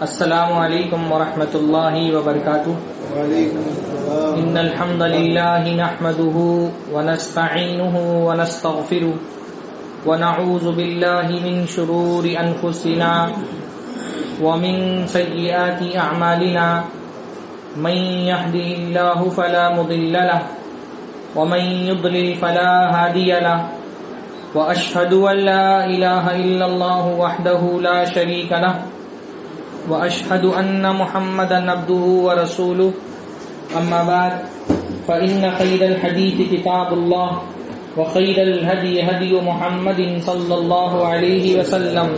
السلام علیکم ورحمۃ اللہ وبرکاتہ۔ ان الحمد للہ نحمده ونستعینه ونستغفره ونعوذ باللہ من شرور انفسنا ومن سیئات اعمالنا من يهده الله فلا مضل له ومن يضلل فلا هادي له واشهد ان لا اله الا الله وحده لا شريك له واشهد ان محمدا عبده ورسوله اما بعد فان خير الحديث كتاب الله وخير الهدي هدي محمد صلى الله عليه وسلم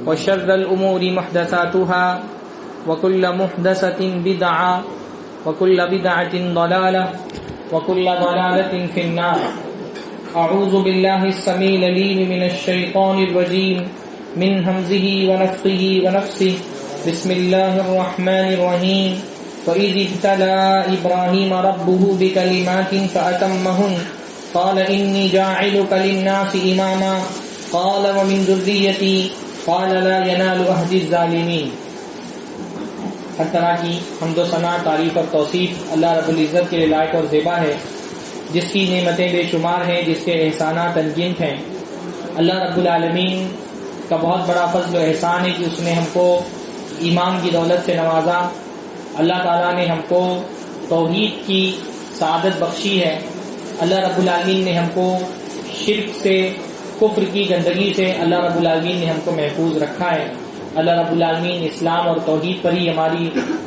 وشر الامور محدثاتها وكل محدثة بدعة وكل بدعة ضلالة وكل ضلالة في النار۔ اعوذ بالله السميع العليم من الشيطان الرجيم من همزه ونفخه ونفثه۔ بسم الله الرحمن الرحيم۔ وإذ ابتلى إبراهيم ربه بكلمات فأتمهن قال إني جاعلك للناس إماما قال ومن ذريتي قال لا ينال عهد الظالمين۔ ہر طرح کی حمد و ثنا، تعریف اور توصیف اللہ رب العزت کے لیے لائق اور زیبا ہے، جس کی نعمتیں بے شمار ہیں، جس کے احسانات انگنت ہیں۔ اللہ رب العالمین کا بہت بڑا فضل و احسان ہے کہ اس نے ہم کو ایمان کی دولت سے نوازا۔ اللہ تعالیٰ نے ہم کو توحید کی سعادت بخشی ہے۔ اللہ رب العالمین نے ہم کو شرک سے، کفر کی گندگی سے اللہ رب العالمین نے ہم کو محفوظ رکھا ہے۔ اللہ رب العالمین اسلام اور توحید پر ہی ہماری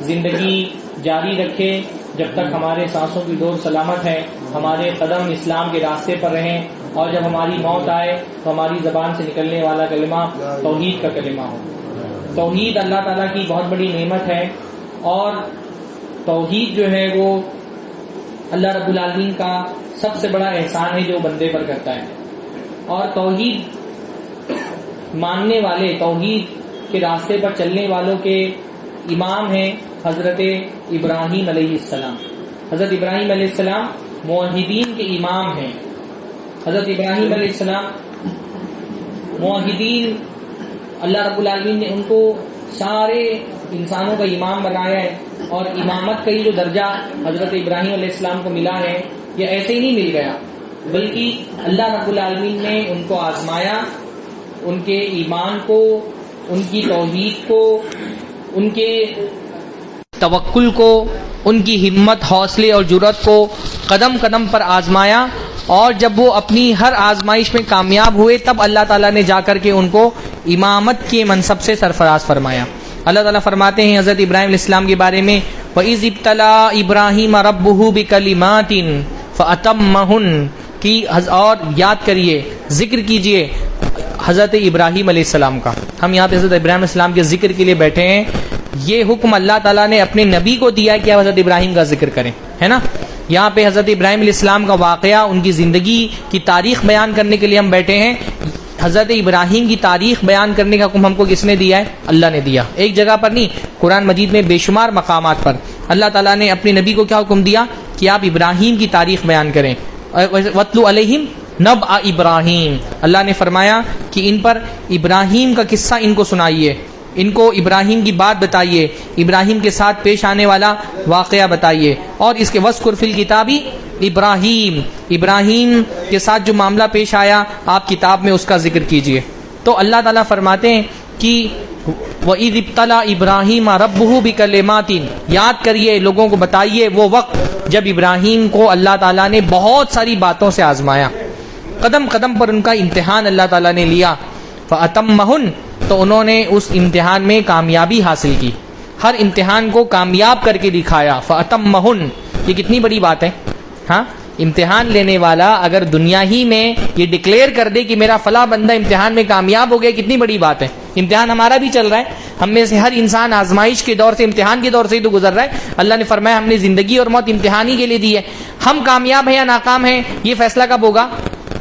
زندگی جاری رکھے جب تک ہمارے سانسوں کی ڈور سلامت ہے، ہمارے قدم اسلام کے راستے پر رہیں، اور جب ہماری موت آئے تو ہماری زبان سے نکلنے والا کلمہ توحید کا کلمہ ہو۔ توحید اللہ تعالیٰ کی بہت بڑی نعمت ہے، اور توحید جو ہے وہ اللہ رب العالمین کا سب سے بڑا احسان ہے جو بندے پر کرتا ہے۔ اور توحید ماننے والے، توحید کے راستے پر چلنے والوں کے امام ہیں حضرت ابراہیم علیہ السلام۔ حضرت ابراہیم علیہ السلام موحدین کے امام ہیں۔ حضرت ابراہیم علیہ السلام موحدین، اللہ رب العالمین نے ان کو سارے انسانوں کا امام بنایا ہے، اور امامت کا یہ جو درجہ حضرت ابراہیم علیہ السلام کو ملا ہے یہ ایسے ہی نہیں مل گیا، بلکہ اللہ رب العالمین نے ان کو آزمایا، ان کے ایمان کو، ان کی توحید کو، ان کے توکل کو، ان کی ہمت، حوصلے اور جرأت کو قدم قدم پر آزمایا، اور جب وہ اپنی ہر آزمائش میں کامیاب ہوئے تب اللہ تعالیٰ نے جا کر کے ان کو امامت کے منصب سے سرفراز فرمایا۔ اللہ تعالیٰ فرماتے ہیں حضرت ابراہیم علیہ السلام کے بارے میں، وَإِذِ ابْتَلَىٰ إِبْرَاهِيمَ رَبُّهُ بِكَلِمَاتٍ فَأَتَمَّهُنَّ کی، اور یاد کریے، ذکر کیجئے حضرت ابراہیم علیہ السلام کا۔ ہم یہاں پہ حضرت ابراہیم علیہ السلام کے ذکر کے لیے بیٹھے ہیں۔ یہ حکم اللہ تعالیٰ نے اپنے نبی کو دیا کہ آپ حضرت ابراہیم کا ذکر کریں، ہے نا۔ یہاں پہ حضرت ابراہیم علیہ السلام کا واقعہ، ان کی زندگی کی تاریخ بیان کرنے کے لیے ہم بیٹھے ہیں۔ حضرت ابراہیم کی تاریخ بیان کرنے کا حکم ہم کو کس نے دیا ہے؟ اللہ نے دیا۔ ایک جگہ پر نہیں، قرآن مجید میں بے شمار مقامات پر اللہ تعالیٰ نے اپنے نبی کو کیا حکم دیا کہ آپ ابراہیم کی تاریخ بیان کریں۔ وَاتْلُ عَلَيْهِمْ نَبْأَ ابراہیم، اللہ نے فرمایا کہ ان پر ابراہیم کا قصہ ان کو سنائیے، ان کو ابراہیم کی بات بتائیے، ابراہیم کے ساتھ پیش آنے والا واقعہ بتائیے، اور اس کے وذکر فی الکتاب ابراہیم، ابراہیم کے ساتھ جو معاملہ پیش آیا آپ کتاب میں اس کا ذکر کیجئے۔ تو اللہ تعالیٰ فرماتے ہیں کہ وَإِذِ ابْتَلَىٰ إِبْرَاهِيمَ رَبُّهُ بِكَلِمَاتٍ، یاد کریے، لوگوں کو بتائیے وہ وقت جب ابراہیم کو اللہ تعالیٰ نے بہت ساری باتوں سے آزمایا، قدم قدم پر ان کا امتحان اللہ تعالیٰ نے لیا۔ فَأَتَمَّهُنَّ، تو انہوں نے اس امتحان میں کامیابی حاصل کی، ہر امتحان کو کامیاب کر کے دکھایا۔ فَأَتَمَّهُنَّ، یہ کتنی بڑی بات ہے، ہاں۔ امتحان لینے والا اگر دنیا ہی میں یہ ڈکلیئر کر دے کہ میرا فلاں بندہ امتحان میں کامیاب ہو گیا، کتنی بڑی بات ہے۔ امتحان ہمارا بھی چل رہا ہے، ہم میں سے ہر انسان آزمائش کے دور سے، امتحان کے دور سے ہی تو گزر رہا ہے۔ اللہ نے فرمایا ہم نے زندگی اور موت امتحان ہی کے لیے دی ہے، ہم کامیاب ہیں یا ناکام ہیں یہ فیصلہ کب ہوگا؟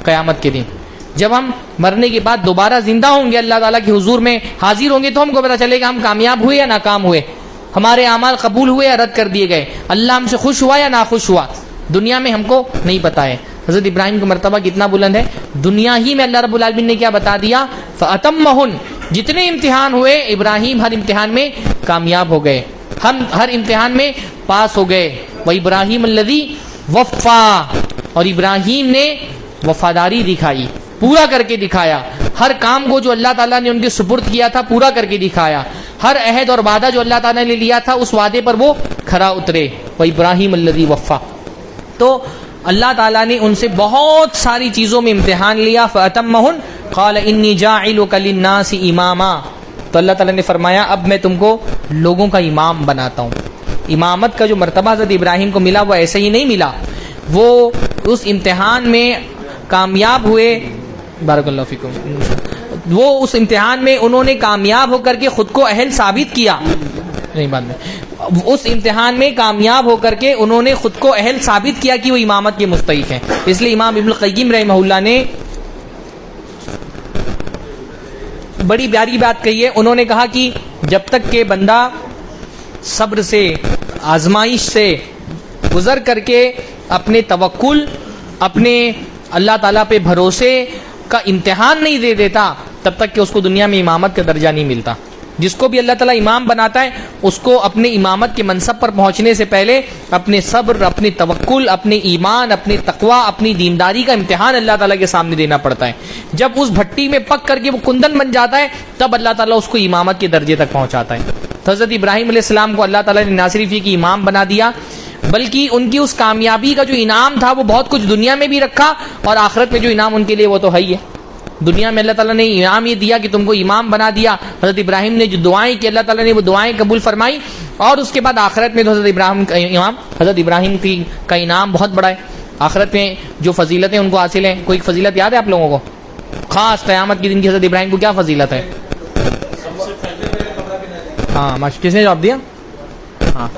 قیامت کے دن، جب ہم مرنے کے بعد دوبارہ زندہ ہوں گے، اللہ تعالیٰ کے حضور میں حاضر ہوں گے، تو ہم کو پتہ چلے گا ہم کامیاب ہوئے یا ناکام ہوئے، ہمارے اعمال قبول ہوئے یا رد کر دیے گئے، اللہ ہم سے خوش ہوا یا ناخوش ہوا۔ دنیا میں ہم کو نہیں پتا ہے۔ حضرت ابراہیم کا مرتبہ کتنا بلند ہے، دنیا ہی میں اللہ رب العالمین نے کیا بتا دیا، فَأَتَمَّهُنَّ، جتنے امتحان ہوئے ابراہیم ہر امتحان میں کامیاب ہو گئے، ہر امتحان میں پاس ہو گئے. وَإِبْرَاهِيمَ الَّذِي وَفَّى، اور ابراہیم نے وفاداری دکھائی، پورا کر کے دکھایا. ہر کام کو جو اللہ تعالیٰ نے ان کے سپرد کیا تھا پورا کر کے دکھایا. ہر عہد اور وعدہ جو اللہ تعالیٰ نے لیا تھا اس وعدے پر وہ کھرا اترے. وَإِبْرَاهِيمَ الَّذِي وَفَّى. تو اللہ تعالیٰ نے ان سے بہت ساری چیزوں میں امتحان لیا. فَأَتَمَّهُنْ قَالَ إِنِّي جَاعِلُكَ لِلنَّاسِ إِمَامًا. تو اللہ تعالیٰ نے فرمایا اب میں تم کو لوگوں کا امام بناتا ہوں. امامت کا جو مرتبہ حضرت ابراہیم کو ملا وہ ایسے ہی نہیں ملا، وہ اس امتحان میں کامیاب ہوئے. بارک اللہ فیکم. وہ اس امتحان میں انہوں نے کامیاب ہو کر کے خود کو اہل ثابت کیا. نہیں بعد میں اس امتحان میں کامیاب ہو کر کے انہوں نے خود کو اہل ثابت کیا کہ وہ امامت کے مستحق ہیں. اس لیے امام ابن القیم رحمہ اللہ نے بڑی پیاری بات کہی ہے. انہوں نے کہا کہ جب تک کہ بندہ صبر سے، آزمائش سے گزر کر کے اپنے توکل، اپنے اللہ تعالیٰ پہ بھروسے کا امتحان نہیں دے دیتا تب تک کہ اس کو دنیا میں امامت کا درجہ نہیں ملتا. جس کو بھی اللہ تعالیٰ امام بناتا ہے اس کو اپنے امامت کے منصب پر پہنچنے سے پہلے اپنے صبر، اپنے توکل، اپنے ایمان، اپنے تقوی، اپنی دینداری کا امتحان اللہ تعالیٰ کے سامنے دینا پڑتا ہے. جب اس بھٹی میں پک کر کے وہ کندن بن جاتا ہے تب اللہ تعالیٰ اس کو امامت کے درجے تک پہنچاتا ہے. تو حضرت ابراہیم علیہ السلام کو اللہ تعالیٰ نے نہ صرف یہ کہ امام بنا دیا بلکہ ان کی اس کامیابی کا جو انعام تھا وہ بہت کچھ دنیا میں بھی رکھا، اور آخرت میں جو انعام ان کے لیے وہ تو ہے ہی ہے. دنیا میں اللہ تعالیٰ نے انعام یہ دیا کہ تم کو امام بنا دیا. حضرت ابراہیم نے جو دعائیں کی اللہ تعالیٰ نے وہ دعائیں قبول فرمائی، اور اس کے بعد آخرت میں تو حضرت ابراہیم کا انعام بہت بڑا ہے. آخرت میں جو فضیلتیں ان کو حاصل ہیں، کوئی فضیلت یاد ہے آپ لوگوں کو؟ خاص قیامت کے دن کی حضرت ابراہیم کو کیا فضیلت ہے؟ ہاں کس نے جواب دیا؟ ہاں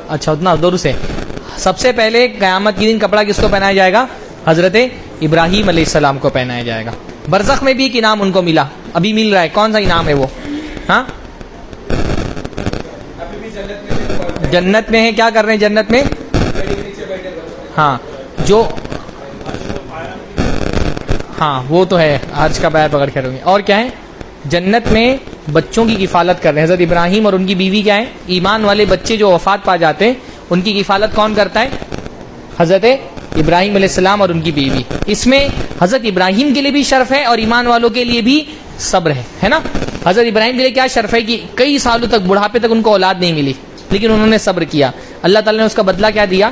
اچھا اتنا دور سے. سب سے پہلے قیامت کے دن کپڑا کس کو پہنایا جائے گا؟ حضرت ابراہیم علیہ السلام کو پہنایا جائے گا. برزخ میں بھی ایک انعام ان کو ملا، ابھی مل رہا ہے. کون سا انعام ہے وہ؟ ہاں جنت میں ہے. کیا کر رہے ہیں جنت میں؟ ہاں جو ہاں وہ تو ہے عرش کا بیعت پکڑ کر. اور کیا ہے؟ جنت میں بچوں کی کفالت کر رہے ہیں. حضرت ابراہیم اور ان کی بیوی کیا ہے؟ ایمان والے بچے جو وفات پا جاتے ہیں ان کی کفالت کون کرتا ہے؟ حضرت ابراہیم علیہ السلام اور ان کی بیوی. اس میں حضرت ابراہیم کے لیے بھی شرف ہے اور ایمان والوں کے لیے بھی صبر ہے نا. حضرت ابراہیم کے لیے کیا شرف ہے کہ کئی سالوں تک، بڑھاپے تک ان کو اولاد نہیں ملی، لیکن انہوں نے صبر کیا. اللہ تعالیٰ نے اس کا بدلہ کیا دیا؟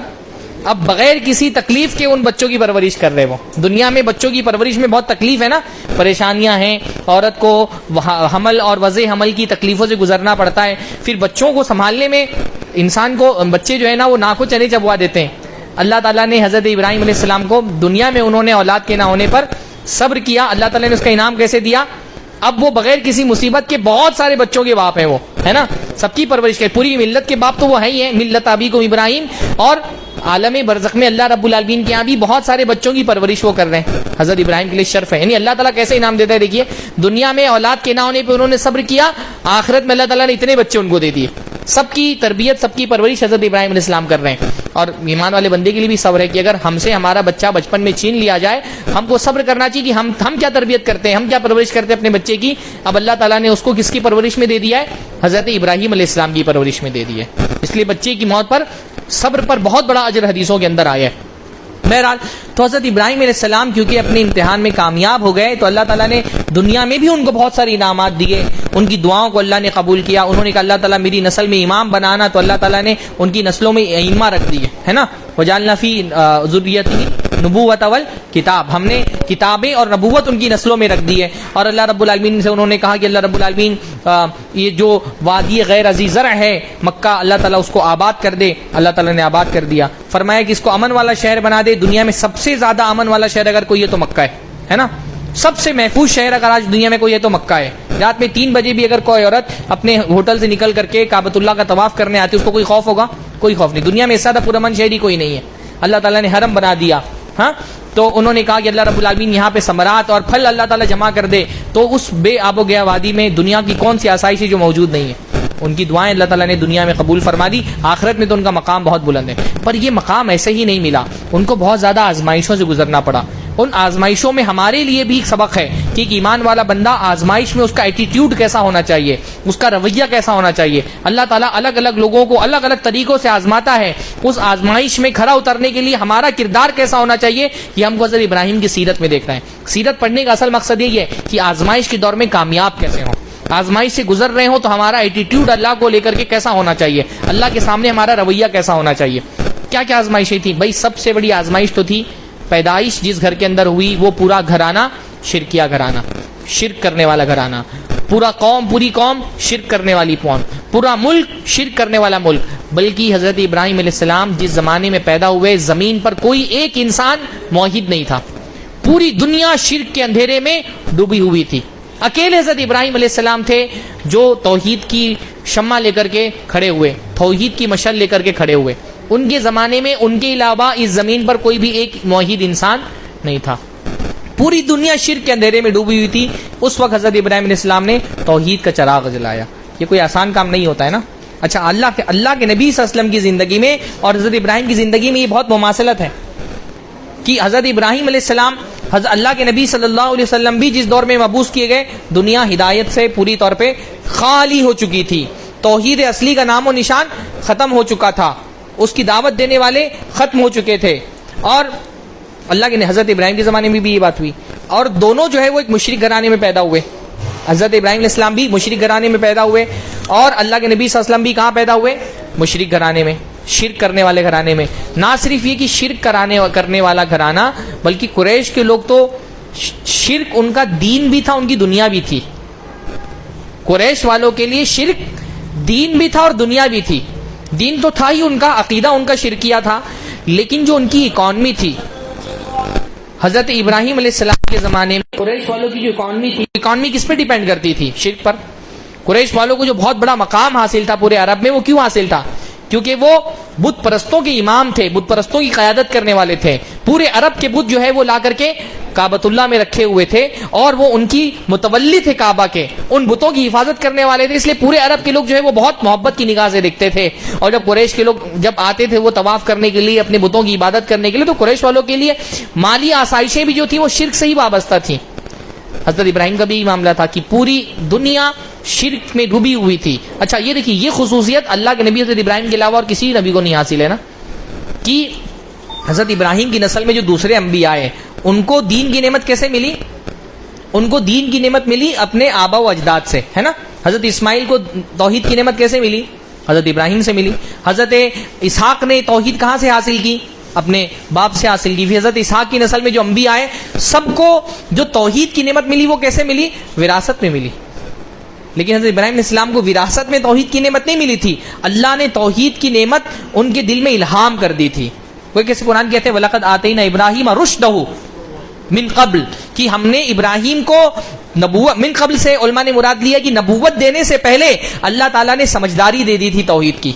اب بغیر کسی تکلیف کے ان بچوں کی پرورش کر رہے. وہ دنیا میں بچوں کی پرورش میں بہت تکلیف ہے نا، پریشانیاں ہیں، عورت کو حمل اور وضع حمل کی تکلیفوں سے گزرنا پڑتا ہے. پھر بچوں کو سنبھالنے میں انسان کو، بچے جو ہے نا وہ ناکو چنے چبوا دیتے ہیں. اللہ تعالیٰ نے حضرت ابراہیم علیہ السلام کو دنیا میں انہوں نے اولاد کے نہ ہونے پر صبر کیا. اللہ تعالیٰ نے اس کا انعام کیسے دیا؟ اب وہ بغیر کسی مصیبت کے بہت سارے بچوں کے باپ ہیں، وہ ہے نا، سب کی پرورش کے، پوری ملت کے باپ تو وہ ہے ہی ہیں. ملت ابیکم ابراہیم. اور عالم برزخ میں اللہ رب العالمین کے یہاں بھی بہت سارے بچوں کی پرورش وہ کر رہے ہیں. حضرت ابراہیم کے لیے شرف ہے. یعنی اللہ تعالیٰ کیسے انعام دیتا ہے دیکھیے. دنیا میں اولاد کے نہ ہونے پہ انہوں نے صبر کیا، آخرت میں اللہ تعالیٰ نے اتنے بچے ان کو دے دیے. سب کی تربیت، سب کی پرورش حضرت ابراہیم علیہ السلام کر رہے ہیں. اور ایمان والے بندے کے لیے بھی صبر ہے کہ اگر ہم سے ہمارا بچہ بچپن میں چھین لیا جائے، ہم کو صبر کرنا چاہیے کہ ہم کیا تربیت کرتے ہیں، ہم کیا پرورش کرتے ہیں اپنے بچے کی. اب اللہ تعالیٰ نے اس کو کس کی پرورش میں دے دیا ہے؟ حضرت ابراہیم علیہ السلام کی پرورش میں دے دی ہے. اس لیے بچے کی موت پر صبر پر بہت بڑا اجر حدیثوں کے اندر آیا ہے. بہرحال تو حضرت ابراہیم علیہ السلام کیونکہ اپنے امتحان میں کامیاب ہو گئے تو اللہ تعالیٰ نے دنیا میں بھی ان کو بہت سارے انعامات دیے. ان کی دعاؤں کو اللہ نے قبول کیا. انہوں نے کہا اللہ تعالیٰ میری نسل میں امام بنانا، تو اللہ تعالیٰ نے ان کی نسلوں میں ائمہ رکھ دیے، ہے نا. وجعلنا فی ذریتہ نبوۃ والکتاب، ہم نے کتابیں اور نبوت ان کی نسلوں میں رکھ دی ہے. اور اللہ رب العالمین سے انہوں نے کہا کہ اللہ رب العالمین یہ جو وادی غیر عزیز زرع ہے مکہ، اللہ تعالیٰ اس کو آباد کر دے. اللہ تعالیٰ نے آباد کر دیا. فرمایا کہ اس کو امن والا شہر بنا دے. دنیا میں سب سے زیادہ امن والا شہر اگر کوئی ہے تو مکہ ہے نا. سب سے محفوظ شہر اگر آج دنیا میں کوئی ہے تو مکہ ہے. رات میں 3 بجے بھی اگر کوئی عورت اپنے ہوٹل سے نکل کر کے کعبۃ اللہ کا طواف کرنے آتی ہے اس کو کوئی خوف ہوگا؟ کوئی خوف نہیں. دنیا میں اس سے زیادہ پرامن شہری کوئی نہیں ہے. اللہ تعالیٰ نے حرم بنا دیا. ہاں تو انہوں نے کہا کہ اللہ رب العالمین یہاں پہ ثمرات اور پھل اللہ تعالیٰ جمع کر دے. تو اس بے آب و گیا وادی میں دنیا کی کون سی آسائش ہے جو موجود نہیں ہے؟ ان کی دعائیں اللہ تعالیٰ نے دنیا میں قبول فرما دی. آخرت میں تو ان کا مقام بہت بلند ہے. پر یہ مقام ایسے ہی نہیں ملا، ان کو بہت زیادہ آزمائشوں سے گزرنا پڑا. ان آزمائشوں میں ہمارے لیے بھی ایک سبق ہے کہ ایک ایمان والا بندہ آزمائش میں اس کا ایٹیٹیوڈ کیسا ہونا چاہیے، اس کا رویہ کیسا ہونا چاہیے. اللہ تعالیٰ الگ الگ لوگوں کو الگ الگ طریقوں سے آزماتا ہے. اس آزمائش میں کھرا اترنے کے لیے ہمارا کردار کیسا ہونا چاہیے، یہ ہم کو حضرت ابراہیم کی سیرت میں دیکھنا ہے. سیرت پڑھنے کا اصل مقصد یہی ہے کہ آزمائش کے دور میں کامیاب کیسے ہوں، آزمائش سے گزر رہے ہوں تو ہمارا ایٹیٹیوڈ اللہ کو لے کر کے کیسا ہونا چاہیے، اللہ کے سامنے ہمارا رویہ کیسا ہونا چاہیے. کیا کیا آزمائشیں تھی بھائی؟ سب سے بڑی آزمائش تو تھی پیدائش جس گھر کے اندر ہوئی، وہ پورا گھرانہ شرکیہ گھرانہ، شرک کرنے والا گھرانہ، پوری قوم شرک کرنے والی قوم، پورا ملک شرک کرنے والا ملک. بلکہ حضرت ابراہیم علیہ السلام جس زمانے میں پیدا ہوئے، زمین پر کوئی ایک انسان موحد نہیں تھا، پوری دنیا شرک کے اندھیرے میں ڈوبی ہوئی تھی. اکیلے حضرت ابراہیم علیہ السلام تھے جو توحید کی شمع لے کر کے کھڑے ہوئے، توحید کی مشعل لے کر کے کھڑے ہوئے. ان کے زمانے میں ان کے علاوہ اس زمین پر کوئی بھی ایک موحد انسان نہیں تھا، پوری دنیا شرک کے اندھیرے میں ڈوبی ہوئی تھی. اس وقت حضرت ابراہیم علیہ السلام نے توحید کا چراغ جلایا. یہ کوئی آسان کام نہیں ہوتا ہے نا. اچھا، اللہ کے نبی صلی اللہ علیہ وسلم کی زندگی میں اور حضرت ابراہیم کی زندگی میں یہ بہت مماثلت ہے کہ حضرت ابراہیم علیہ السلام، اللہ کے نبی صلی اللہ علیہ وسلم بھی جس دور میں مبعوث کیے گئے، دنیا ہدایت سے پوری طور پہ خالی ہو چکی تھی، توحید اصلی کا نام و نشان ختم ہو چکا تھا، اس کی دعوت دینے والے ختم ہو چکے تھے. اور اللہ کے حضرت ابراہیم کے زمانے میں بھی یہ بات ہوئی، اور دونوں جو ہے وہ ایک مشرک گھرانے میں پیدا ہوئے. حضرت ابراہیم علیہ السلام بھی مشرک گھرانے میں پیدا ہوئے، اور اللہ کے نبی صلی اللہ علیہ وسلم بھی کہاں پیدا ہوئے؟ مشرک گھرانے میں، شرک کرنے والے گھرانے میں. نہ صرف یہ کہ شرک کرنے والا گھرانہ، بلکہ قریش کے لوگ تو شرک ان کا دین بھی تھا، ان کی دنیا بھی تھی. قریش والوں کے لیے شرک دین بھی تھا اور دنیا بھی تھی. دین تو تھا ہی ان کا، عقیدہ ان کا شرکیہ تھا، لیکن جو ان کی اکانومی تھی حضرت ابراہیم علیہ السلام کے زمانے میں، قریش والوں کی جو اکانومی تھی، اکانومی کس پہ ڈیپینڈ کرتی تھی؟ شرک پر. قریش والوں کو جو بہت بڑا مقام حاصل تھا پورے عرب میں، وہ کیوں حاصل تھا؟ کیونکہ وہ بت پرستوں کے امام تھے، بت پرستوں کی قیادت کرنے والے تھے. پورے عرب کے بت جو ہے وہ لا کر کے کعبۃ اللہ میں رکھے ہوئے تھے، اور وہ ان کی متولی تھے کعبہ کے، ان بتوں کی حفاظت کرنے والے تھے. اس لیے پورے عرب کے لوگ جو ہے وہ بہت محبت کی نگاہ سے دیکھتے تھے. اور جب قریش کے لوگ جب آتے تھے وہ طواف کرنے کے لیے، اپنے بتوں کی عبادت کرنے کے لیے، تو قریش والوں کے لیے مالی آسائشیں بھی جو تھی وہ شرک سے ہی وابستہ تھیں. حضرت ابراہیم کا بھی معاملہ تھا کہ پوری دنیا شرک میں ڈوبی ہوئی تھی. اچھا، یہ دیکھیے، یہ خصوصیت اللہ کے نبی حضرت ابراہیم کے علاوہ اور کسی نبی کو نہیں حاصل ہے نا، کہ حضرت ابراہیم کی نسل میں جو دوسرے انبیاء آئے، ان کو دین کی نعمت کیسے ملی؟ ان کو دین کی نعمت ملی اپنے آبا و اجداد سے، ہے نا. حضرت اسماعیل کو توحید کی نعمت کیسے ملی؟ حضرت ابراہیم سے ملی. حضرت اسحاق نے توحید کہاں سے حاصل کی؟ اپنے باپ سے حاصل کی. حضرت اسحاق کی نسل میں جو انبیاء آئے، سب کو جو توحید کی نعمت ملی وہ کیسے ملی؟ وراثت میں ملی. لیکن حضرت ابراہیم علیہ السلام کو وراثت میں توحید کی نعمت نہیں ملی تھی، اللہ نے توحید کی نعمت ان کے دل میں الہام کر دی تھی. وہ کیسے قرآن کہتے ہیں وَلَقَدْ آتَيْنَا إِبْرَاهِيمَ رُشْدَهُ من قبل، کہ ہم نے ابراہیم کو نبوت، من قبل سے علماء نے مراد لیا کہ نبوت دینے سے پہلے اللہ تعالیٰ نے سمجھداری دے دی تھی توحید کی.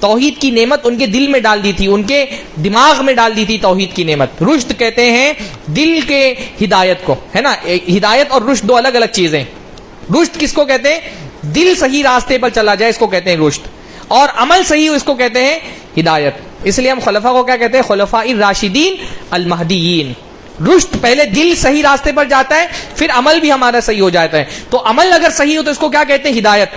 توحید کی نعمت ان کے دل میں ڈال دی تھی، ان کے دماغ میں ڈال دی تھی توحید کی نعمت. رشد کہتے ہیں دل کے ہدایت کو، ہے نا. ہدایت اور رشد دو الگ الگ چیزیں. رشد کس کو کہتے ہیں؟ دل صحیح راستے پر چلا جائے، اس کو کہتے ہیں رشد. اور عمل صحیح ہو، اس کو کہتے ہیں ہدایت. اس لیے ہم خلفاء کو کیا کہتے ہیں؟ خلفاء الراشدین المہدیین. رشد پہلے دل صحیح راستے پر جاتا ہے، پھر عمل بھی ہمارا صحیح ہو جاتا ہے. تو عمل اگر صحیح ہو تو اس کو کیا کہتے ہیں؟ ہدایت.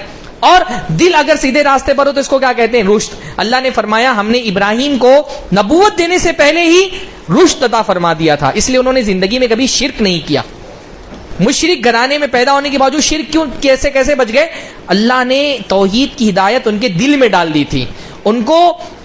اور دل اگر سیدھے راستے پر ہو تو اس کو کیا کہتے ہیں؟ رشد. اللہ نے فرمایا ہم نے ابراہیم کو نبوت دینے سے پہلے ہی رشد عطا فرما دیا تھا، اس لیے انہوں نے زندگی میں کبھی شرک نہیں کیا. مشرک گھرانے میں پیدا ہونے کے باوجود شرک کیوں کیسے بچ گئے؟ اللہ نے توحید کی ہدایت ان کے دل میں ڈال دی تھی. ان کو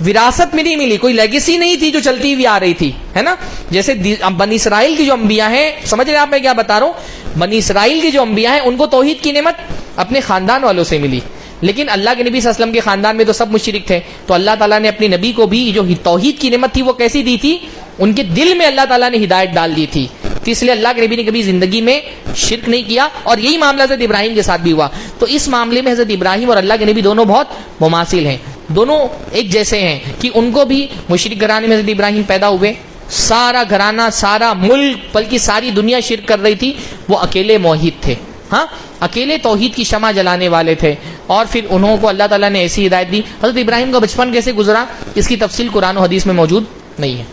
وراثت میں نہیں ملی، کوئی لیگیسی نہیں تھی جو چلتی ہوئی آ رہی تھی، ہے نا. جیسے بنی اسرائیل کی جو انبیاء ہیں، سمجھ رہے ہیں آپ میں کیا بتا رہا ہوں؟ بنی اسرائیل کی جو انبیاء ہیں ان کو توحید کی نعمت اپنے خاندان والوں سے ملی، لیکن اللہ کے نبی صلی اللہ علیہ وسلم کے خاندان میں تو سب مشرک تھے. تو اللہ تعالیٰ نے اپنے نبی کو بھی جو توحید کی نعمت تھی وہ کیسی دی تھی؟ ان کے دل میں اللہ تعالیٰ نے ہدایت ڈال دی تھی. تو اس لیے اللہ کے نبی نے کبھی زندگی میں شرک نہیں کیا، اور یہی معاملہ حضرت ابراہیم کے ساتھ بھی ہوا. تو اس معاملے میں حضرت ابراہیم اور اللہ کے نبی دونوں بہت مماثل ہیں، دونوں ایک جیسے ہیں کہ ان کو بھی مشرک گھرانے میں حضرت ابراہیم پیدا ہوئے. سارا گھرانہ، سارا ملک، بلکہ ساری دنیا شرک کر رہی تھی، وہ اکیلے موحد تھے. ہاں، اکیلے توحید کی شمع جلانے والے تھے. اور پھر انہوں کو اللہ تعالیٰ نے ایسی ہدایت دی. حضرت ابراہیم کا بچپن کیسے گزرا، اس کی تفصیل قرآن و حدیث میں موجود نہیں ہے.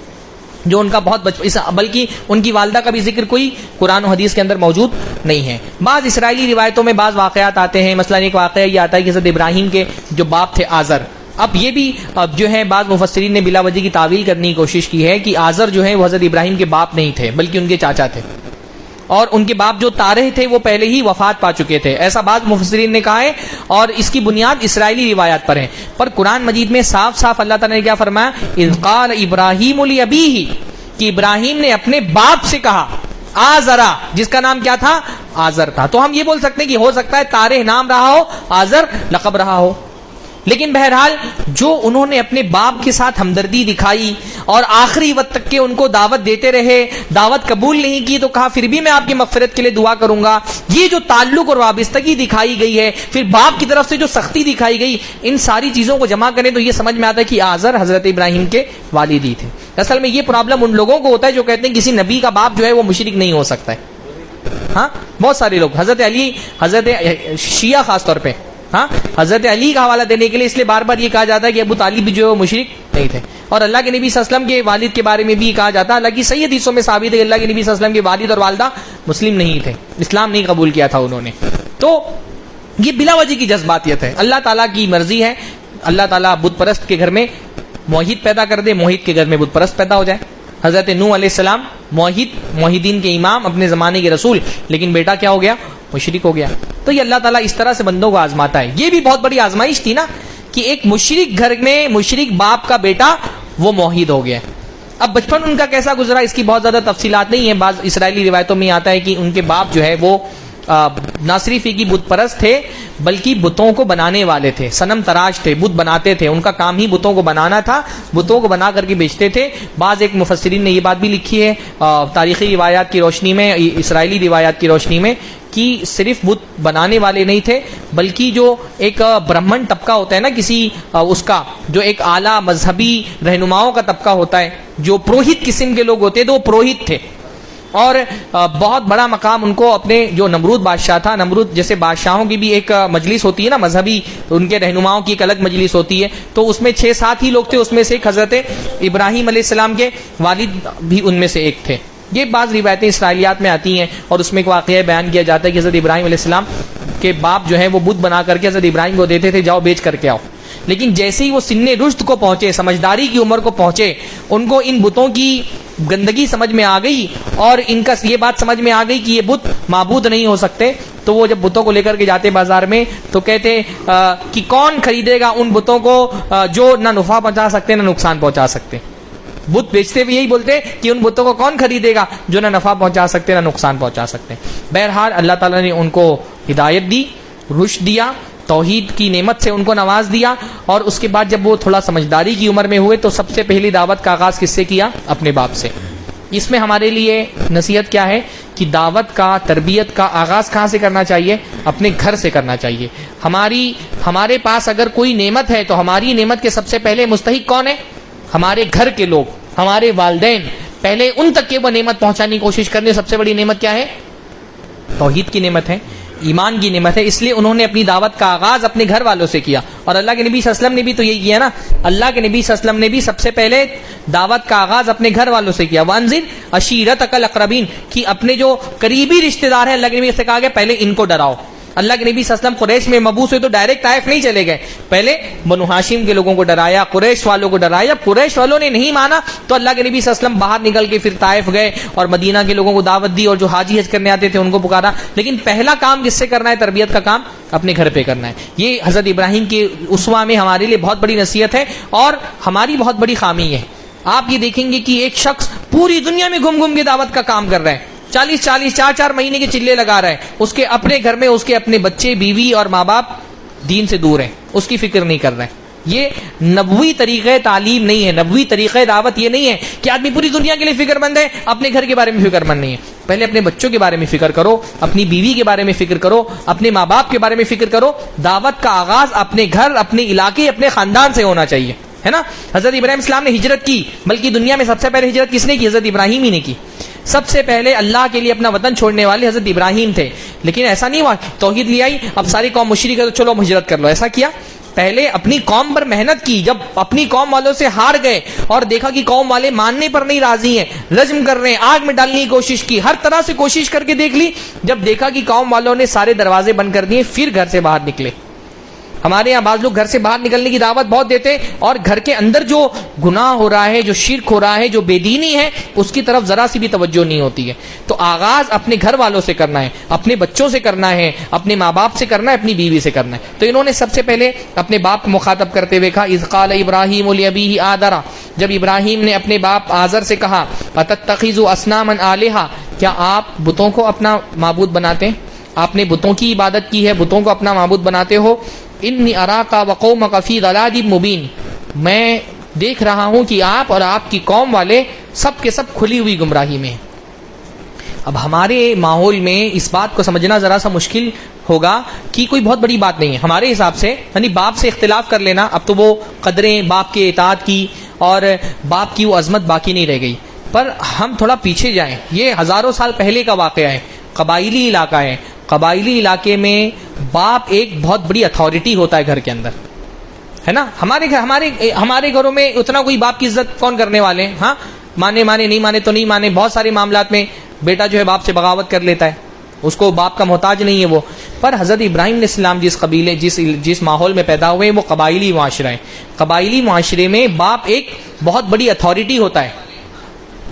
جو ان کا بہت بلکہ ان کی والدہ کا بھی ذکر کوئی قرآن و حدیث کے اندر موجود نہیں ہے. بعض اسرائیلی روایتوں میں بعض واقعات آتے ہیں. مثلا ایک واقعہ یہ آتا ہے کہ حضرت ابراہیم کے جو باپ تھے آزر. اب یہ بھی جو ہے بعض مفسرین نے بلا وجہ کی تعویل کرنے کی کوشش کی ہے کہ آزر جو ہے وہ حضرت ابراہیم کے باپ نہیں تھے بلکہ ان کے چاچا تھے, اور ان کے باپ جو تارح تھے وہ پہلے ہی وفات پا چکے تھے, ایسا بعض مفسرین نے کہا ہے, اور اس کی بنیاد اسرائیلی روایات پر ہے. پر قرآن مجید میں صاف صاف اللہ تعالیٰ نے کیا فرمایا, اذ قال ابراہیم لابیہ, کہ ابراہیم نے اپنے باپ سے کہا آزرا, جس کا نام کیا تھا, آزر تھا. تو ہم یہ بول سکتے ہیں کہ ہو سکتا ہے تارح نام رہا ہو, آزر لقب رہا ہو, لیکن بہرحال جو انہوں نے اپنے باپ کے ساتھ ہمدردی دکھائی اور آخری وقت تک کے ان کو دعوت دیتے رہے, دعوت قبول نہیں کی تو کہا پھر بھی میں آپ کی مغفرت کے لیے دعا کروں گا, یہ جو تعلق اور وابستگی دکھائی گئی ہے, پھر باپ کی طرف سے جو سختی دکھائی گئی, ان ساری چیزوں کو جمع کریں تو یہ سمجھ میں آتا ہے کہ آزر حضرت ابراہیم کے والدی تھے. اصل میں یہ پرابلم ان لوگوں کو ہوتا ہے جو کہتے ہیں کسی نبی کا باپ جو ہے وہ مشرک نہیں ہو سکتا ہے. ہاں, بہت سارے لوگ حضرت علی, حضرت شیعہ خاص طور پہ, ہاں, حضرت علی کا حوالہ دینے کے لیے اس لیے بار بار یہ کہا جاتا ہے کہ ابو طالب بھی جو ہے وہ مشرک نہیں تھے, اور اللہ کے نبی صلی اللہ علیہ وسلم کے والد کے بارے میں بھی کہا جاتا ہے, اللہ کی صحیح حدیثوں میں ثابت ہے کہ اللہ کے نبی صلی اللہ علیہ وسلم کے والد اور والدہ مسلم نہیں تھے, اسلام نہیں قبول کیا تھا انہوں نے. تو یہ بلا وجہ کی جذباتیت ہے, اللہ تعالیٰ کی مرضی ہے, اللہ تعالیٰ بت پرست کے گھر میں موحد پیدا کر دے, موحد کے گھر میں بت پرست پیدا ہو جائے. حضرت نوح علیہ السلام موحدین کے امام, اپنے زمانے کے رسول, لیکن بیٹا کیا ہو گیا, مشرک ہو گیا. تو یہ اللہ تعالیٰ اس طرح سے بندوں کو آزماتا ہے. یہ بھی بہت بڑی آزمائش تھی نا کہ ایک مشرک گھر میں مشرک باپ کا بیٹا وہ موحد ہو گیا. اب بچپن ان کا کیسا گزرا اس کی بہت زیادہ تفصیلات نہیں ہیں. بعض اسرائیلی روایتوں میں آتا ہے کہ ان کے باپ جو ہے وہ نہ صرف ہی کی بت پرست تھے بلکہ بتوں کو بنانے والے تھے, صنم تراش تھے, بت بناتے تھے, ان کا کام ہی بتوں کو بنانا تھا, بتوں کو بنا کر کے بیچتے تھے. بعض ایک مفسرین نے یہ بات بھی لکھی ہے تاریخی روایات کی روشنی میں, اسرائیلی روایات کی روشنی میں, کہ صرف بت بنانے والے نہیں تھے بلکہ جو ایک برہمن طبقہ ہوتا ہے نا کسی اس کا, جو ایک اعلیٰ مذہبی رہنماؤں کا طبقہ ہوتا ہے, جو پروہت قسم کے لوگ ہوتے ہیں, تو وہ پروہت تھے, اور بہت بڑا مقام ان کو اپنے جو نمرود بادشاہ تھا, نمرود جیسے بادشاہوں کی بھی ایک مجلس ہوتی ہے نا مذہبی, ان کے رہنماؤں کی ایک الگ مجلس ہوتی ہے, تو اس میں 6-7 ہی لوگ تھے, اس میں سے ایک حضرت ابراہیم علیہ السلام کے والد بھی ان میں سے ایک تھے. یہ بعض روایتیں اسرائیلیات میں آتی ہیں, اور اس میں ایک واقعہ بیان کیا جاتا ہے کہ حضرت ابراہیم علیہ السلام کے باپ جو ہے وہ بت بنا کر کے حضرت ابراہیم کو دیتے تھے, جاؤ بیچ کر کے آؤ. لیکن جیسے ہی وہ سن رشد کو پہنچے, سمجھداری کی عمر کو پہنچے, ان کو ان بتوں کی گندگی سمجھ میں آ گئی, اور ان کا یہ بات سمجھ میں آ گئی کہ یہ بت معبود نہیں ہو سکتے. تو وہ جب بتوں کو لے کر کے جاتے بازار میں تو کہتے کہ کون خریدے گا ان بتوں کو جو نہ نفع پہنچا سکتے نہ نقصان پہنچا سکتے. بت بیچتے بھی یہی بولتے کہ ان بتوں کو کون خریدے گا جو نہ نفع پہنچا سکتے نہ نقصان پہنچا سکتے. بہرحال اللہ تعالیٰ نے ان کو ہدایت دی, رشد دیا, توحید کی نعمت سے ان کو نواز دیا, اور اس کے بعد جب وہ تھوڑا سمجھداری کی عمر میں ہوئے تو سب سے پہلی دعوت کا آغاز کس سے کیا, اپنے باپ سے. اس میں ہمارے لیے نصیحت کیا ہے کہ دعوت کا, تربیت کا آغاز کہاں سے کرنا چاہیے, اپنے گھر سے کرنا چاہیے. ہمارے پاس اگر کوئی نعمت ہے تو ہماری نعمت کے سب سے پہلے مستحق کون ہے, ہمارے گھر کے لوگ, ہمارے والدین. پہلے ان تک کے وہ نعمت پہنچانے کی کوشش کرنے. سب سے بڑی نعمت کیا ہے, توحید کی نعمت ہے, ایمان کی نعمت ہے. اس لیے انہوں نے اپنی دعوت کا آغاز اپنے گھر والوں سے کیا, اور اللہ کے نبی صلی اللہ علیہ وسلم نے بھی تو یہی کیا نا. اللہ کے نبی صلی اللہ علیہ وسلم نے بھی سب سے پہلے دعوت کا آغاز اپنے گھر والوں سے کیا. وانذر عشیرتک الاقربین, کہ اپنے جو قریبی رشتہ دار ہیں اللہ کے نبی سے کہا گیا پہلے ان کو ڈراؤ. اللہ کے نبی صلی اللہ علیہ وسلم قریش میں مبعوث ہوئے تو ڈائریکٹ طائف نہیں چلے گئے, پہلے بنو ہاشم کے لوگوں کو ڈرایا, قریش والوں کو ڈرایا. قریش والوں نے نہیں مانا تو اللہ کے نبی صلی اللہ علیہ وسلم باہر نکل کے پھر طائف گئے اور مدینہ کے لوگوں کو دعوت دی, اور جو حاجی حج کرنے آتے تھے ان کو پکارا. لیکن پہلا کام کس سے کرنا ہے, تربیت کا کام اپنے گھر پہ کرنا ہے. یہ حضرت ابراہیم کے اسوہ میں ہمارے لیے بہت بڑی نصیحت ہے, اور ہماری بہت بڑی خامی ہے. آپ یہ دیکھیں گے کہ ایک شخص پوری دنیا میں گھوم گھوم کے دعوت کا کام کر رہا ہے, 40 مہینے کے چلے لگا رہا ہے, اس کے اپنے گھر میں اس کے اپنے بچے, بیوی اور ماں باپ دین سے دور ہیں, اس کی فکر نہیں کر رہے ہیں. یہ نبوی طریقہ تعلیم نہیں ہے, نبوی طریقہ دعوت یہ نہیں ہے کہ آدمی پوری دنیا کے لیے فکر مند ہے, اپنے گھر کے بارے میں فکر مند نہیں ہے. پہلے اپنے بچوں کے بارے میں فکر کرو, اپنی بیوی کے بارے میں فکر کرو, اپنے ماں باپ کے بارے میں فکر کرو. دعوت کا آغاز اپنے گھر, اپنے علاقے, اپنے خاندان سے ہونا چاہیے, ہے نا. حضرت ابراہیم اسلام نے ہجرت کی, بلکہ دنیا میں سب سے پہلے ہجرت کس نے کی, حضرت ابراہیم ہی نے کی. سب سے پہلے اللہ کے لیے اپنا وطن چھوڑنے والے حضرت ابراہیم تھے. لیکن ایسا نہیں ہوا توحید لے آئی اب ساری قوم مشرک ہے تو چلو ہجرت کر لو, ایسا کیا. پہلے اپنی قوم پر محنت کی، جب اپنی قوم والوں سے ہار گئے اور دیکھا کہ قوم والے ماننے پر نہیں راضی ہیں، رجم کر رہے ہیں، آگ میں ڈالنے کی کوشش کی، ہر طرح سے کوشش کر کے دیکھ لی، جب دیکھا کہ قوم والوں نے سارے دروازے بند کر دیے، پھر گھر سے باہر نکلے۔ ہمارے یہاں بعض لوگ گھر سے باہر نکلنے کی دعوت بہت دیتے ہیں، اور گھر کے اندر جو گناہ ہو رہا ہے، جو شرک ہو رہا ہے، جو بے دینی ہے، اس کی طرف ذرا سی بھی توجہ نہیں ہوتی ہے۔ تو آغاز اپنے گھر والوں سے کرنا ہے، اپنے بچوں سے کرنا ہے، اپنے ماں باپ سے کرنا ہے، اپنی بیوی سے کرنا ہے۔ تو انہوں نے سب سے پہلے اپنے باپ کو مخاطب کرتے ہوئے کہا اذ قال ابراہیم لابیہ آذر، جب ابراہیم نے اپنے باپ آذر سے کہا اتتخذوا اصناما آلہہ، کیا آپ بتوں کو اپنا معبود بناتے ہیں؟ آپ نے بتوں کی عبادت کی ہے، بتوں کو اپنا معبود بناتے ہو۔ انی اراک وقومک فی ضلال مبین، میں دیکھ رہا ہوں کہ آپ اور آپ کی قوم والے سب کے سب کھلی ہوئی گمراہی میں ہیں۔ اب ہمارے ماحول میں اس بات کو سمجھنا ذرا سا مشکل ہوگا کہ کوئی بہت بڑی بات نہیں ہے ہمارے حساب سے، یعنی باپ سے اختلاف کر لینا، اب تو وہ قدریں باپ کے اطاعت کی اور باپ کی وہ عظمت باقی نہیں رہ گئی۔ پر ہم تھوڑا پیچھے جائیں، یہ ہزاروں سال پہلے کا واقعہ ہے، قبائلی علاقہ ہے، قبائلی علاقے میں باپ ایک بہت بڑی اتھارٹی ہوتا ہے گھر کے اندر، ہے نا۔ ہمارے گھروں میں اتنا کوئی باپ کی عزت کون کرنے والے ہیں؟ ہاں، مانے نہیں مانے تو نہیں مانے، بہت سارے معاملات میں بیٹا جو ہے باپ سے بغاوت کر لیتا ہے، اس کو باپ کا محتاج نہیں ہے وہ۔ پر حضرت ابراہیم علیہ السلام جس قبیلے جس ماحول میں پیدا ہوئے وہ قبائلی معاشرہ ہے، قبائلی معاشرے میں باپ ایک بہت بڑی اتھارٹی ہوتا ہے،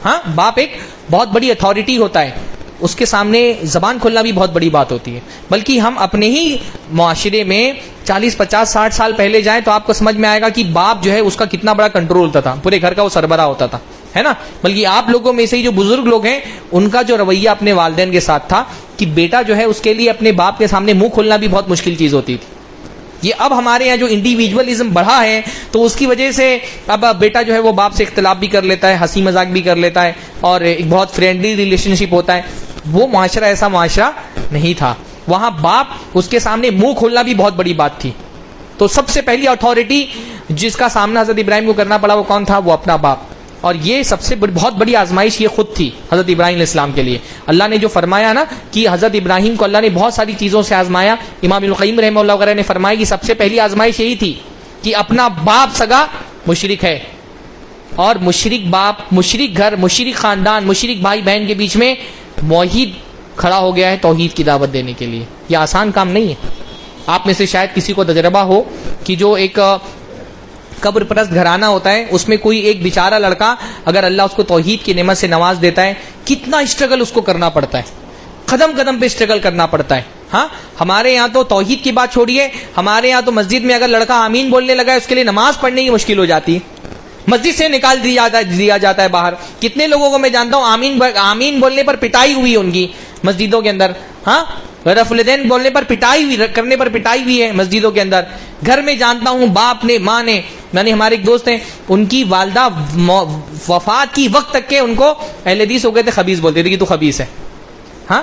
ہاں، باپ ایک بہت بڑی اتھارٹی ہوتا ہے، اس کے سامنے زبان کھولنا بھی بہت بڑی بات ہوتی ہے۔ بلکہ ہم اپنے ہی معاشرے میں 40 50 60 سال پہلے جائیں تو آپ کو سمجھ میں آئے گا کہ باپ جو ہے اس کا کتنا بڑا کنٹرول ہوتا تھا، پورے گھر کا وہ سربراہ ہوتا تھا، ہے نا۔ بلکہ آپ لوگوں میں سے ہی جو بزرگ لوگ ہیں ان کا جو رویہ اپنے والدین کے ساتھ تھا کہ بیٹا جو ہے اس کے لیے اپنے باپ کے سامنے منہ کھولنا بھی بہت مشکل چیز ہوتی تھی۔ یہ اب ہمارے یہاں جو انڈیویجولزم بڑھا ہے تو اس کی وجہ سے اب بیٹا جو ہے وہ باپ سے اختلاف بھی کر لیتا ہے، ہنسی مذاق بھی کر لیتا ہے، اور ایک بہت فرینڈلی ریلیشن شپ ہوتا ہے۔ وہ معاشرہ ایسا معاشرہ نہیں تھا، وہاں باپ اس کے سامنے منہ کھولنا بھی بہت بڑی بات تھی۔ تو سب سے پہلی اتھارٹی جس کا سامنا حضرت ابراہیم کو کرنا پڑا وہ کون تھا؟ وہ اپنا باپ۔ اور یہ سب سے بہت بڑی آزمائش یہ خود تھی حضرت ابراہیم علیہ السلام کے لیے۔ اللہ نے جو فرمایا نا کہ حضرت ابراہیم کو اللہ نے بہت ساری چیزوں سے آزمایا، امام ابن القیم رحمہ اللہ وغیرہ نے فرمایا کہ سب سے پہلی آزمائش یہی تھی کہ اپنا باپ سگا مشرک ہے، اور مشرک باپ، مشرک گھر، مشرک خاندان، مشرک بھائی بہن کے بیچ میں موحد کھڑا ہو گیا ہے توحید کی دعوت دینے کے لیے۔ یہ آسان کام نہیں ہے۔ آپ میں سے شاید کسی کو تجربہ ہو کہ جو ایک قبر پرست گھرانہ ہوتا ہے اس میں کوئی ایک بیچارہ لڑکا اگر اللہ اس کو توحید کی نعمت سے نواز دیتا ہے، کتنا اسٹرگل اس کو کرنا پڑتا ہے، قدم قدم پہ اسٹرگل کرنا پڑتا ہے۔ ہاں، ہمارے یہاں تو توحید کی بات چھوڑیے، ہمارے یہاں تو مسجد میں اگر لڑکا آمین بولنے لگا ہے اس کے لیے نماز پڑھنے کی مشکل ہو جاتی ہے، مسجد سے نکال دیا جاتا ہے باہر۔ کتنے لوگوں کو میں جانتا ہوں آمین بولنے پر پٹائی ہوئی ان کی مسجدوں کے اندر، ہاں، رفع الیدین بولنے پر پٹائی ہوئی، کرنے پر پٹائی ہوئی ہے مسجدوں کے اندر۔ گھر میں جانتا ہوں باپ نے، ماں نے، یعنی ہمارے ایک دوست ہیں ان کی والدہ وفات کی وقت تک کے ان کو اہل حدیث ہو گئے تھے، خبیث بولتے تھے کہ تو خبیث ہے۔ ہاں،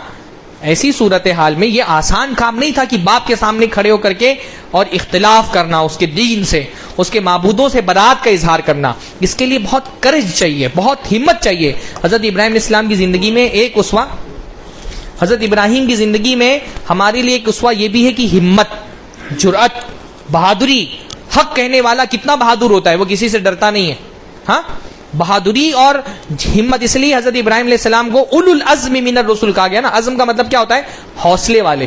ایسی صورتحال میں یہ آسان کام نہیں تھا کہ باپ کے سامنے کھڑے ہو کر کے اور اختلاف کرنا اس کے دین سے، اس کے معبودوں سے برات کا اظہار کرنا۔ اس کے لیے بہت کرج چاہیے، بہت ہمت چاہیے۔ حضرت ابراہیم علیہ السلام کی زندگی میں ایک اسوہ، حضرت ابراہیم کی زندگی میں ہمارے لیے ایک اسوہ یہ بھی ہے کہ ہمت، جرأت، بہادری۔ حق کہنے والا کتنا بہادر ہوتا ہے، وہ کسی سے ڈرتا نہیں ہے۔ ہاں، بہادری اور ہمت، اس لیے حضرت ابراہیم علیہ السلام کو اولو العزم من الرسل کہا گیا نا۔ عزم کا مطلب کیا ہوتا ہے؟ حوصلے والے۔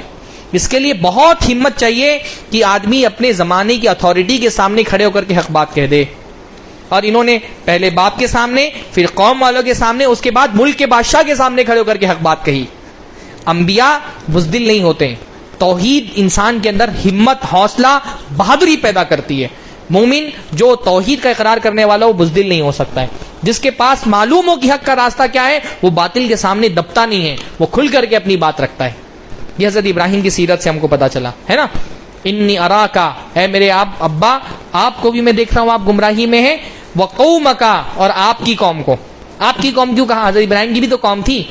اس کے لیے بہت ہمت چاہیے کہ آدمی اپنے زمانے کی اتھارٹی کے سامنے کھڑے ہو کر کے حق بات کہہ دے۔ اور انہوں نے پہلے باپ کے سامنے، پھر قوم والوں کے سامنے، اس کے بعد ملک کے بادشاہ کے سامنے کھڑے ہو کر کے حق بات کہی۔ انبیاء بزدل نہیں ہوتے، توحید انسان کے اندر ہمت، حوصلہ، بہادری پیدا کرتی ہے۔ مومن جو توحید کا اقرار کرنے والا وہ بزدل نہیں ہو سکتا ہے۔ جس کے پاس معلوم ہو کہ حق کا راستہ کیا ہے وہ باطل کے سامنے دبتا نہیں ہے، وہ کھل کر کے اپنی بات رکھتا ہے۔ یہ حضرت ابراہیم کی سیرت سے ہم کو پتا چلا ہے نا۔ انی اراکا، اے میرے ابا، آپ کو بھی میں دیکھ رہا ہوں آپ گمراہی میں ہیں، وقومکا، اور آپ کی قوم کو۔ آپ کی قوم کیوں کہا؟ حضرت ابراہیم کی بھی تو قوم تھی،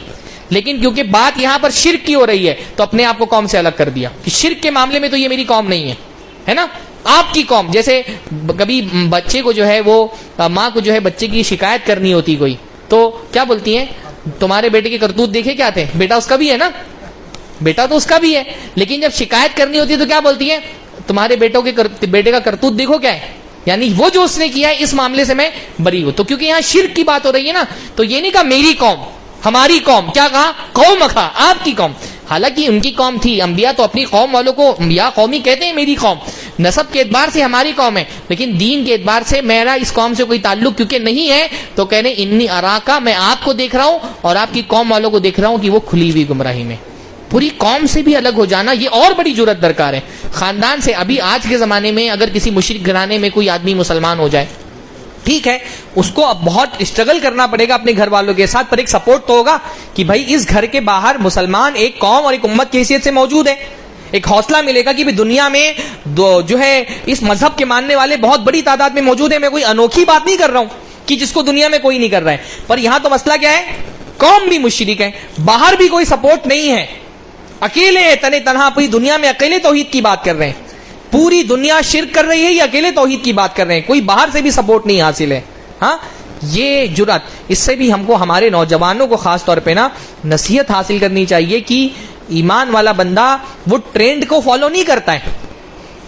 لیکن کیونکہ بات یہاں پر شرک کی ہو رہی ہے تو اپنے آپ کو قوم سے الگ کر دیا کہ شرک کے معاملے میں تو یہ میری قوم نہیں ہے نا، آپ کی قوم۔ جیسے کبھی بچے کو جو ہے وہ ماں کو جو ہے بچے کی شکایت کرنی ہوتی کوئی تو کیا بولتی ہیں؟ تمہارے بیٹے کے کرتوت دیکھے کیا تھے؟ بیٹا اس کا بھی ہے نا، بیٹا تو اس کا بھی ہے، لیکن جب شکایت کرنی ہوتی ہے تو کیا بولتی ہے؟ تمہارے بیٹے کا کرتوت دیکھو کیا ہے، یعنی وہ جو اس نے کیا ہے اس معاملے سے میں بری ہوں. تو کیونکہ یہاں شرک کی بات ہو رہی ہے نا، تو یہ نہیں کہا میری قوم، ہماری قوم، کیا کہا؟ قوم کہا، آپ کی قوم. حالانکہ ان کی قوم تھی، انبیاء تو اپنی قوم والوں کو انبیاء قومی کہتے ہیں، میری قوم. نسب کے اعتبار سے ہماری قوم ہے، لیکن دین کے اعتبار سے میرا اس قوم سے کوئی تعلق کیونکہ نہیں ہے، تو کہنے انی اراکا، میں آپ کو دیکھ رہا ہوں اور آپ کی قوم والوں کو دیکھ رہا ہوں کہ وہ کھلی ہوئی گمراہی میں. پوری قوم سے بھی الگ ہو جانا یہ اور بڑی جرأت درکار ہے. خاندان سے ابھی آج کے زمانے میں اگر کسی مشرک گھرانے میں کوئی آدمی مسلمان ہو جائے، ٹھیک ہے، اس کو اب بہت اسٹرگل کرنا پڑے گا اپنے گھر والوں کے ساتھ، پر ایک سپورٹ تو ہوگا کہ بھائی اس گھر کے باہر مسلمان ایک قوم اور ایک امت کی حیثیت سے موجود ہے. ایک حوصلہ ملے گا کہ دنیا میں جو ہے اس مذہب کے ماننے والے بہت بڑی تعداد میں موجود ہیں. میں کوئی انوکھی بات نہیں کر رہا ہوں کہ جس کو دنیا میں کوئی نہیں کر رہا ہے، پر یہاں تو مسئلہ کیا ہے؟ قوم بھی مشرک ہے، باہر بھی کوئی سپورٹ نہیں ہے، اکیلے تنے تنہا پوری دنیا میں اکیلے توحید کی بات کر رہے ہیں. پوری دنیا شرک کر رہی ہے، یہ اکیلے توحید کی بات کر رہے ہیں، کوئی باہر سے بھی سپورٹ نہیں حاصل ہے. ہاں، یہ جرأت، اس سے بھی ہم کو ہمارے نوجوانوں کو خاص طور پہ نا نصیحت حاصل کرنی چاہیے کہ ایمان والا بندہ وہ ٹرینڈ کو فالو نہیں کرتا ہے،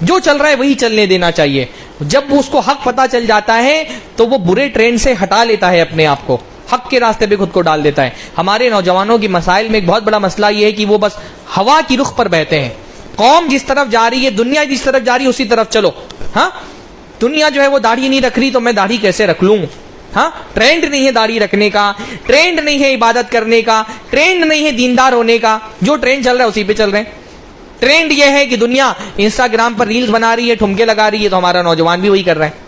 جو چل رہا ہے وہی چلنے دینا چاہیے. جب اس کو حق پتہ چل جاتا ہے تو وہ برے ٹرینڈ سے ہٹا لیتا ہے اپنے آپ کو، حق کے راستے پہ خود کو ڈال دیتا ہے. ہمارے نوجوانوں کی مسائل میں ایک بہت بڑا مسئلہ یہ ہے کہ وہ بس ہوا کی رخ پر بہتے ہیں. قوم جس طرف جا رہی ہے، دنیا جس طرف جا رہی ہے، اسی طرف چلو. ہاں، دنیا جو ہے وہ داڑھی نہیں رکھ رہی تو میں داڑھی کیسے رکھ لوں. ہاں، ٹرینڈ نہیں ہے داڑھی رکھنے کا، ٹرینڈ نہیں ہے عبادت کرنے کا، ٹرینڈ نہیں ہے دیندار ہونے کا، جو ٹرینڈ چل رہا ہے اسی پہ چل رہے ہیں. ٹرینڈ یہ ہے کہ دنیا انسٹاگرام پر ریلز بنا رہی ہے، ٹھمکے لگا رہی ہے، تو ہمارا نوجوان بھی وہی کر رہا ہے.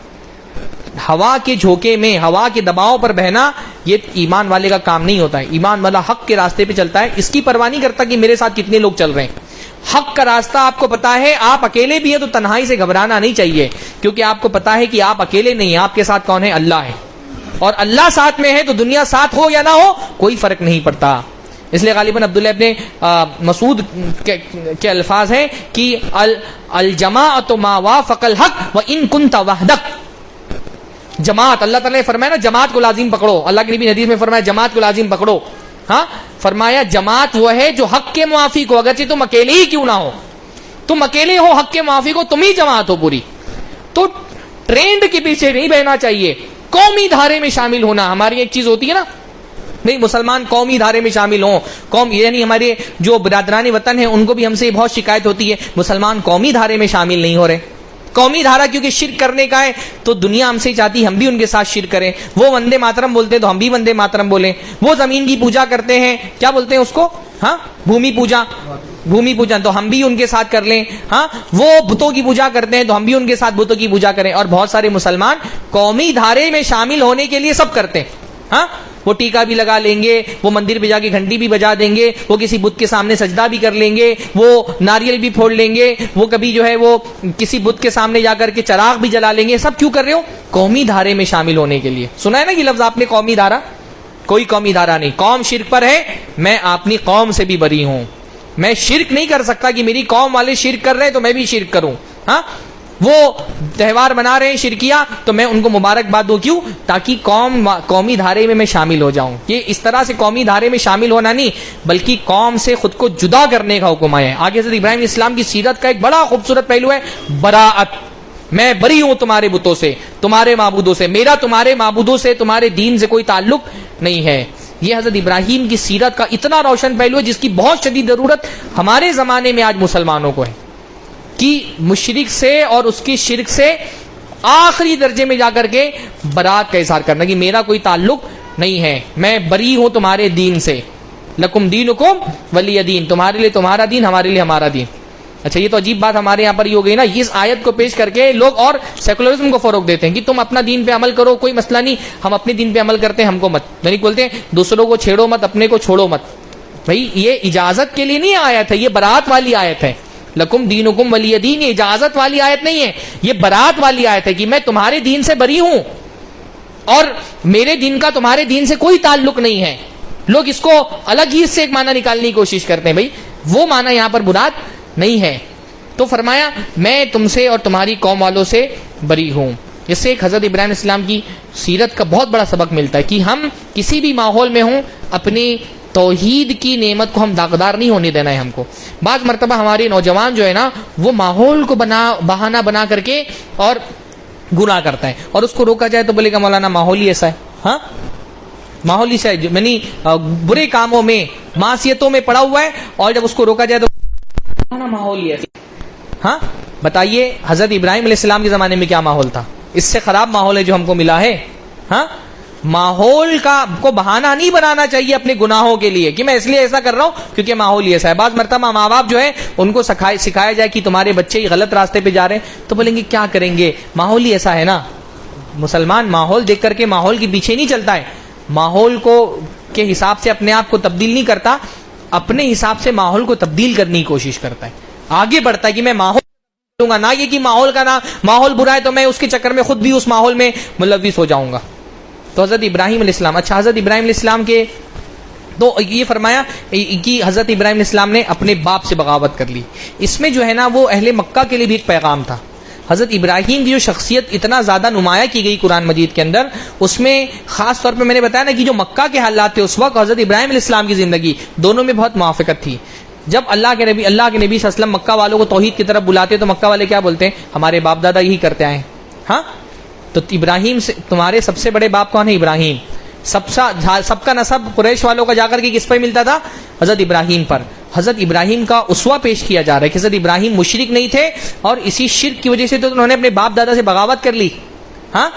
ہوا کے جھونکے میں، ہوا کے دباؤ پر بہنا یہ ایمان والے کا کام نہیں ہوتا ہے. ایمان والا حق کے راستے پہ چلتا ہے، اس کی پرواہ نہیں کرتا کہ میرے ساتھ کتنے لوگ چل رہے ہیں. حق کا راستہ آپ کو پتا ہے، آپ اکیلے بھی ہیں تو تنہائی سے گھبرانا نہیں چاہیے، کیونکہ آپ کو پتا ہے کہ آپ اکیلے نہیں ہیں، آپ کے ساتھ کون ہے؟ اللہ ہے. اور اللہ ساتھ میں ہے تو دنیا ساتھ ہو یا نہ ہو کوئی فرق نہیں پڑتا. اس لیے غالباً عبداللہ ابن مسعود کے الفاظ ہیں کہ الجماعۃ ما وافق الحق وان كنت وحدک. جماعت، اللہ تعالیٰ نے فرمایا نا جماعت کو لازم پکڑو، اللہ کے نبی نے حدیث میں فرمایا جماعت کو لازم پکڑو. ہاں، فرمایا جماعت وہ ہے جو حق کے موافق ہو، اگرچہ تم اکیلے ہی کیوں نہ ہو، تم اکیلے ہو حق کے موافق ہو، تم ہی جماعت ہو پوری. تو ٹرینڈ کے پیچھے نہیں بہنا چاہیے، قومی دھارے میں شامل ہونا. ہماری ایک چیز ہوتی ہے نا، نہیں مسلمان قومی دھارے میں شامل ہوں، قوم یعنی ہمارے جو برادران وطن ہیں ان کو بھی ہم سے بہت شکایت ہوتی ہے مسلمان قومی دھارے میں شامل نہیں ہو رہے. قومی دھارا کیونکہ شرک کرنے کا ہے تو دنیا ہم سے چاہتی ہم بھی ان کے ساتھ شرک کریں. وہ وندے ماترم بولتے ہیں تو ہم بھی وندے ماترم بولیں. وہ زمین کی پوجا کرتے ہیں، کیا بولتے ہیں اس کو؟ ہاں، بھومی پوجا، بھومی پوجا، تو ہم بھی ان کے ساتھ کر لیں. ہاں، وہ بتوں کی پوجا کرتے ہیں تو ہم بھی ان کے ساتھ بتوں کی پوجا کریں. اور بہت سارے مسلمان قومی دھارے میں شامل ہونے کے لیے سب کرتے ہیں. ہاں، وہ ٹیکا بھی لگا لیں گے، وہ مندر پہ جا کے گھنٹی بھی بجا دیں گے، وہ کسی بت کے سامنے سجدہ بھی کر لیں گے، وہ ناریل بھی پھوڑ لیں گے، وہ کبھی جو ہے وہ کسی بت کے سامنے جا کر کے چراغ بھی جلا لیں گے. سب کیوں کر رہے ہو؟ قومی دھارے میں شامل ہونے کے لیے. سنا ہے نا یہ لفظ آپ نے، قومی دھارا؟ کوئی قومی دھارا نہیں. قوم شرک پر ہے، میں اپنی قوم سے بھی بری ہوں. میں شرک نہیں کر سکتا کہ میری قوم والے شرک کر رہے ہیں تو میں بھی شرک کروں. ہاں، وہ تہوار منا رہے ہیں شرکیہ تو میں ان کو مبارکباد دوں. کیوں؟ تاکہ قومی دھارے میں شامل ہو جاؤں. یہ اس طرح سے قومی دھارے میں شامل ہونا نہیں بلکہ قوم سے خود کو جدا کرنے کا حکم آیا ہے. آگے حضرت ابراہیم اسلام کی سیرت کا ایک بڑا خوبصورت پہلو ہے براءت. میں بری ہوں تمہارے بتوں سے، تمہارے معبودوں سے، میرا تمہارے معبودوں سے، تمہارے دین سے کوئی تعلق نہیں ہے. یہ حضرت ابراہیم کی سیرت کا اتنا روشن پہلو ہے جس کی بہت شدید ضرورت ہمارے زمانے میں آج مسلمانوں کو ہے کہ مشرک سے اور اس کی شرک سے آخری درجے میں جا کر کے برات کا اظہار کرنا کہ میرا کوئی تعلق نہیں ہے، میں بری ہوں تمہارے دین سے. لکم دینکم ولی دین، تمہارے لیے تمہارا دین، ہمارے لیے ہمارا دین. اچھا، یہ تو عجیب بات ہمارے یہاں پر یہ ہو گئی نا، اس آیت کو پیش کر کے لوگ اور سیکولرزم کو فروغ دیتے ہیں کہ تم اپنا دین پہ عمل کرو، کوئی مسئلہ نہیں، ہم اپنے دین پہ عمل کرتے ہیں، ہم کو مت. یعنی بولتے ہیں دوسروں کو چھیڑو مت، اپنے کو چھوڑو مت. بھائی یہ اجازت کے لیے نہیں آیت ہے، یہ برات والی آیت ہے. لکم دینکم ولی دین، یہ اجازت والی آیت نہیں ہے، یہ برات والی آیت ہے کہ میں تمہارے دین سے بری ہوں اور میرے دین کا تمہارے دین سے کوئی تعلق نہیں ہے. لوگ اس کو الگ ہی سے ایک معنی نکالنے کی کوشش کرتے ہیں. بھائی وہ معنی یہاں پر برات نہیں ہے. تو فرمایا میں تم سے اور تمہاری قوم والوں سے بری ہوں. اس سے ایک حضرت ابراہیم اسلام کی سیرت کا بہت بڑا سبق ملتا ہے کہ ہم کسی بھی ماحول میں ہوں اپنی توحید کی نعمت کو ہم داغدار نہیں ہونے دینا ہے ہم کو. بعض مرتبہ ہمارے نوجوان جو ہے نا وہ ماحول کو بہانہ بنا کر کے اور گناہ کرتا ہے, اور اس کو روکا جائے تو بولے گا مولانا ماحول ہی ایسا ہے. ہاں ماحول ہی ایسا ہے, یعنی برے کاموں میں معصیتوں میں پڑا ہوا ہے, اور جب اس کو روکا جائے تو ماحول ہی ایسا. ہاں بتائیے حضرت ابراہیم علیہ السلام کے زمانے میں کیا ماحول تھا؟ اس سے خراب ماحول ہے جو ہم کو ملا ہے. ہاں ماحول کا کو بہانہ نہیں بنانا چاہیے اپنے گناہوں کے لیے کہ میں اس لیے ایسا کر رہا ہوں کیونکہ ماحول ہی ایسا ہے. بعض مرتبہ ماں باپ جو ہے ان کو سکھایا جائے کہ تمہارے بچے غلط راستے پہ جا رہے ہیں تو بولیں گے کیا کریں گے, ماحول ہی ایسا ہے نا. مسلمان ماحول دیکھ کر کے ماحول کے پیچھے نہیں چلتا ہے, ماحول کو کے حساب سے اپنے آپ کو تبدیل نہیں کرتا, اپنے حساب سے ماحول کو تبدیل کرنے کی کوشش کرتا ہے, آگے بڑھتا ہے کہ میں ماحول دوں گا, نہ یہ کہ ماحول برا ہے تو میں اس کے چکر میں خود بھی اس ماحول میں ملوث ہو جاؤں گا. تو حضرت ابراہیم علیہ السلام, اچھا حضرت ابراہیم علیہ السلام کے تو یہ فرمایا کہ حضرت ابراہیم علیہ السلام نے اپنے باپ سے بغاوت کر لی. اس میں جو ہے نا وہ اہل مکہ کے لیے بھی ایک پیغام تھا. حضرت ابراہیم کی جو شخصیت اتنا زیادہ نمایاں کی گئی قرآن مجید کے اندر, اس میں خاص طور پہ میں نے بتایا نا کہ جو مکہ کے حالات تھے اس وقت حضرت ابراہیم علیہ السلام کی زندگی, دونوں میں بہت موافقت تھی. جب اللہ کے نبی صلی اللہ علیہ وسلم مکہ والوں کو توحید کی طرف بلاتے تو مکہ والے کیا بولتے ہیں, ہمارے باپ دادا یہی کرتے آئے. ہاں تو ابراہیم سے تمہارے سب سے بڑے باپ کون ہے؟ ابراہیم. سب کا نسب قریش والوں کا جا کر کے کس پر ملتا تھا؟ حضرت ابراہیم پر. حضرت ابراہیم کا اسوہ پیش کیا جا رہا ہے کہ حضرت ابراہیم مشرک نہیں تھے, اور اسی شرک کی وجہ سے تو انہوں نے اپنے باپ دادا سے بغاوت کر لی. ہاں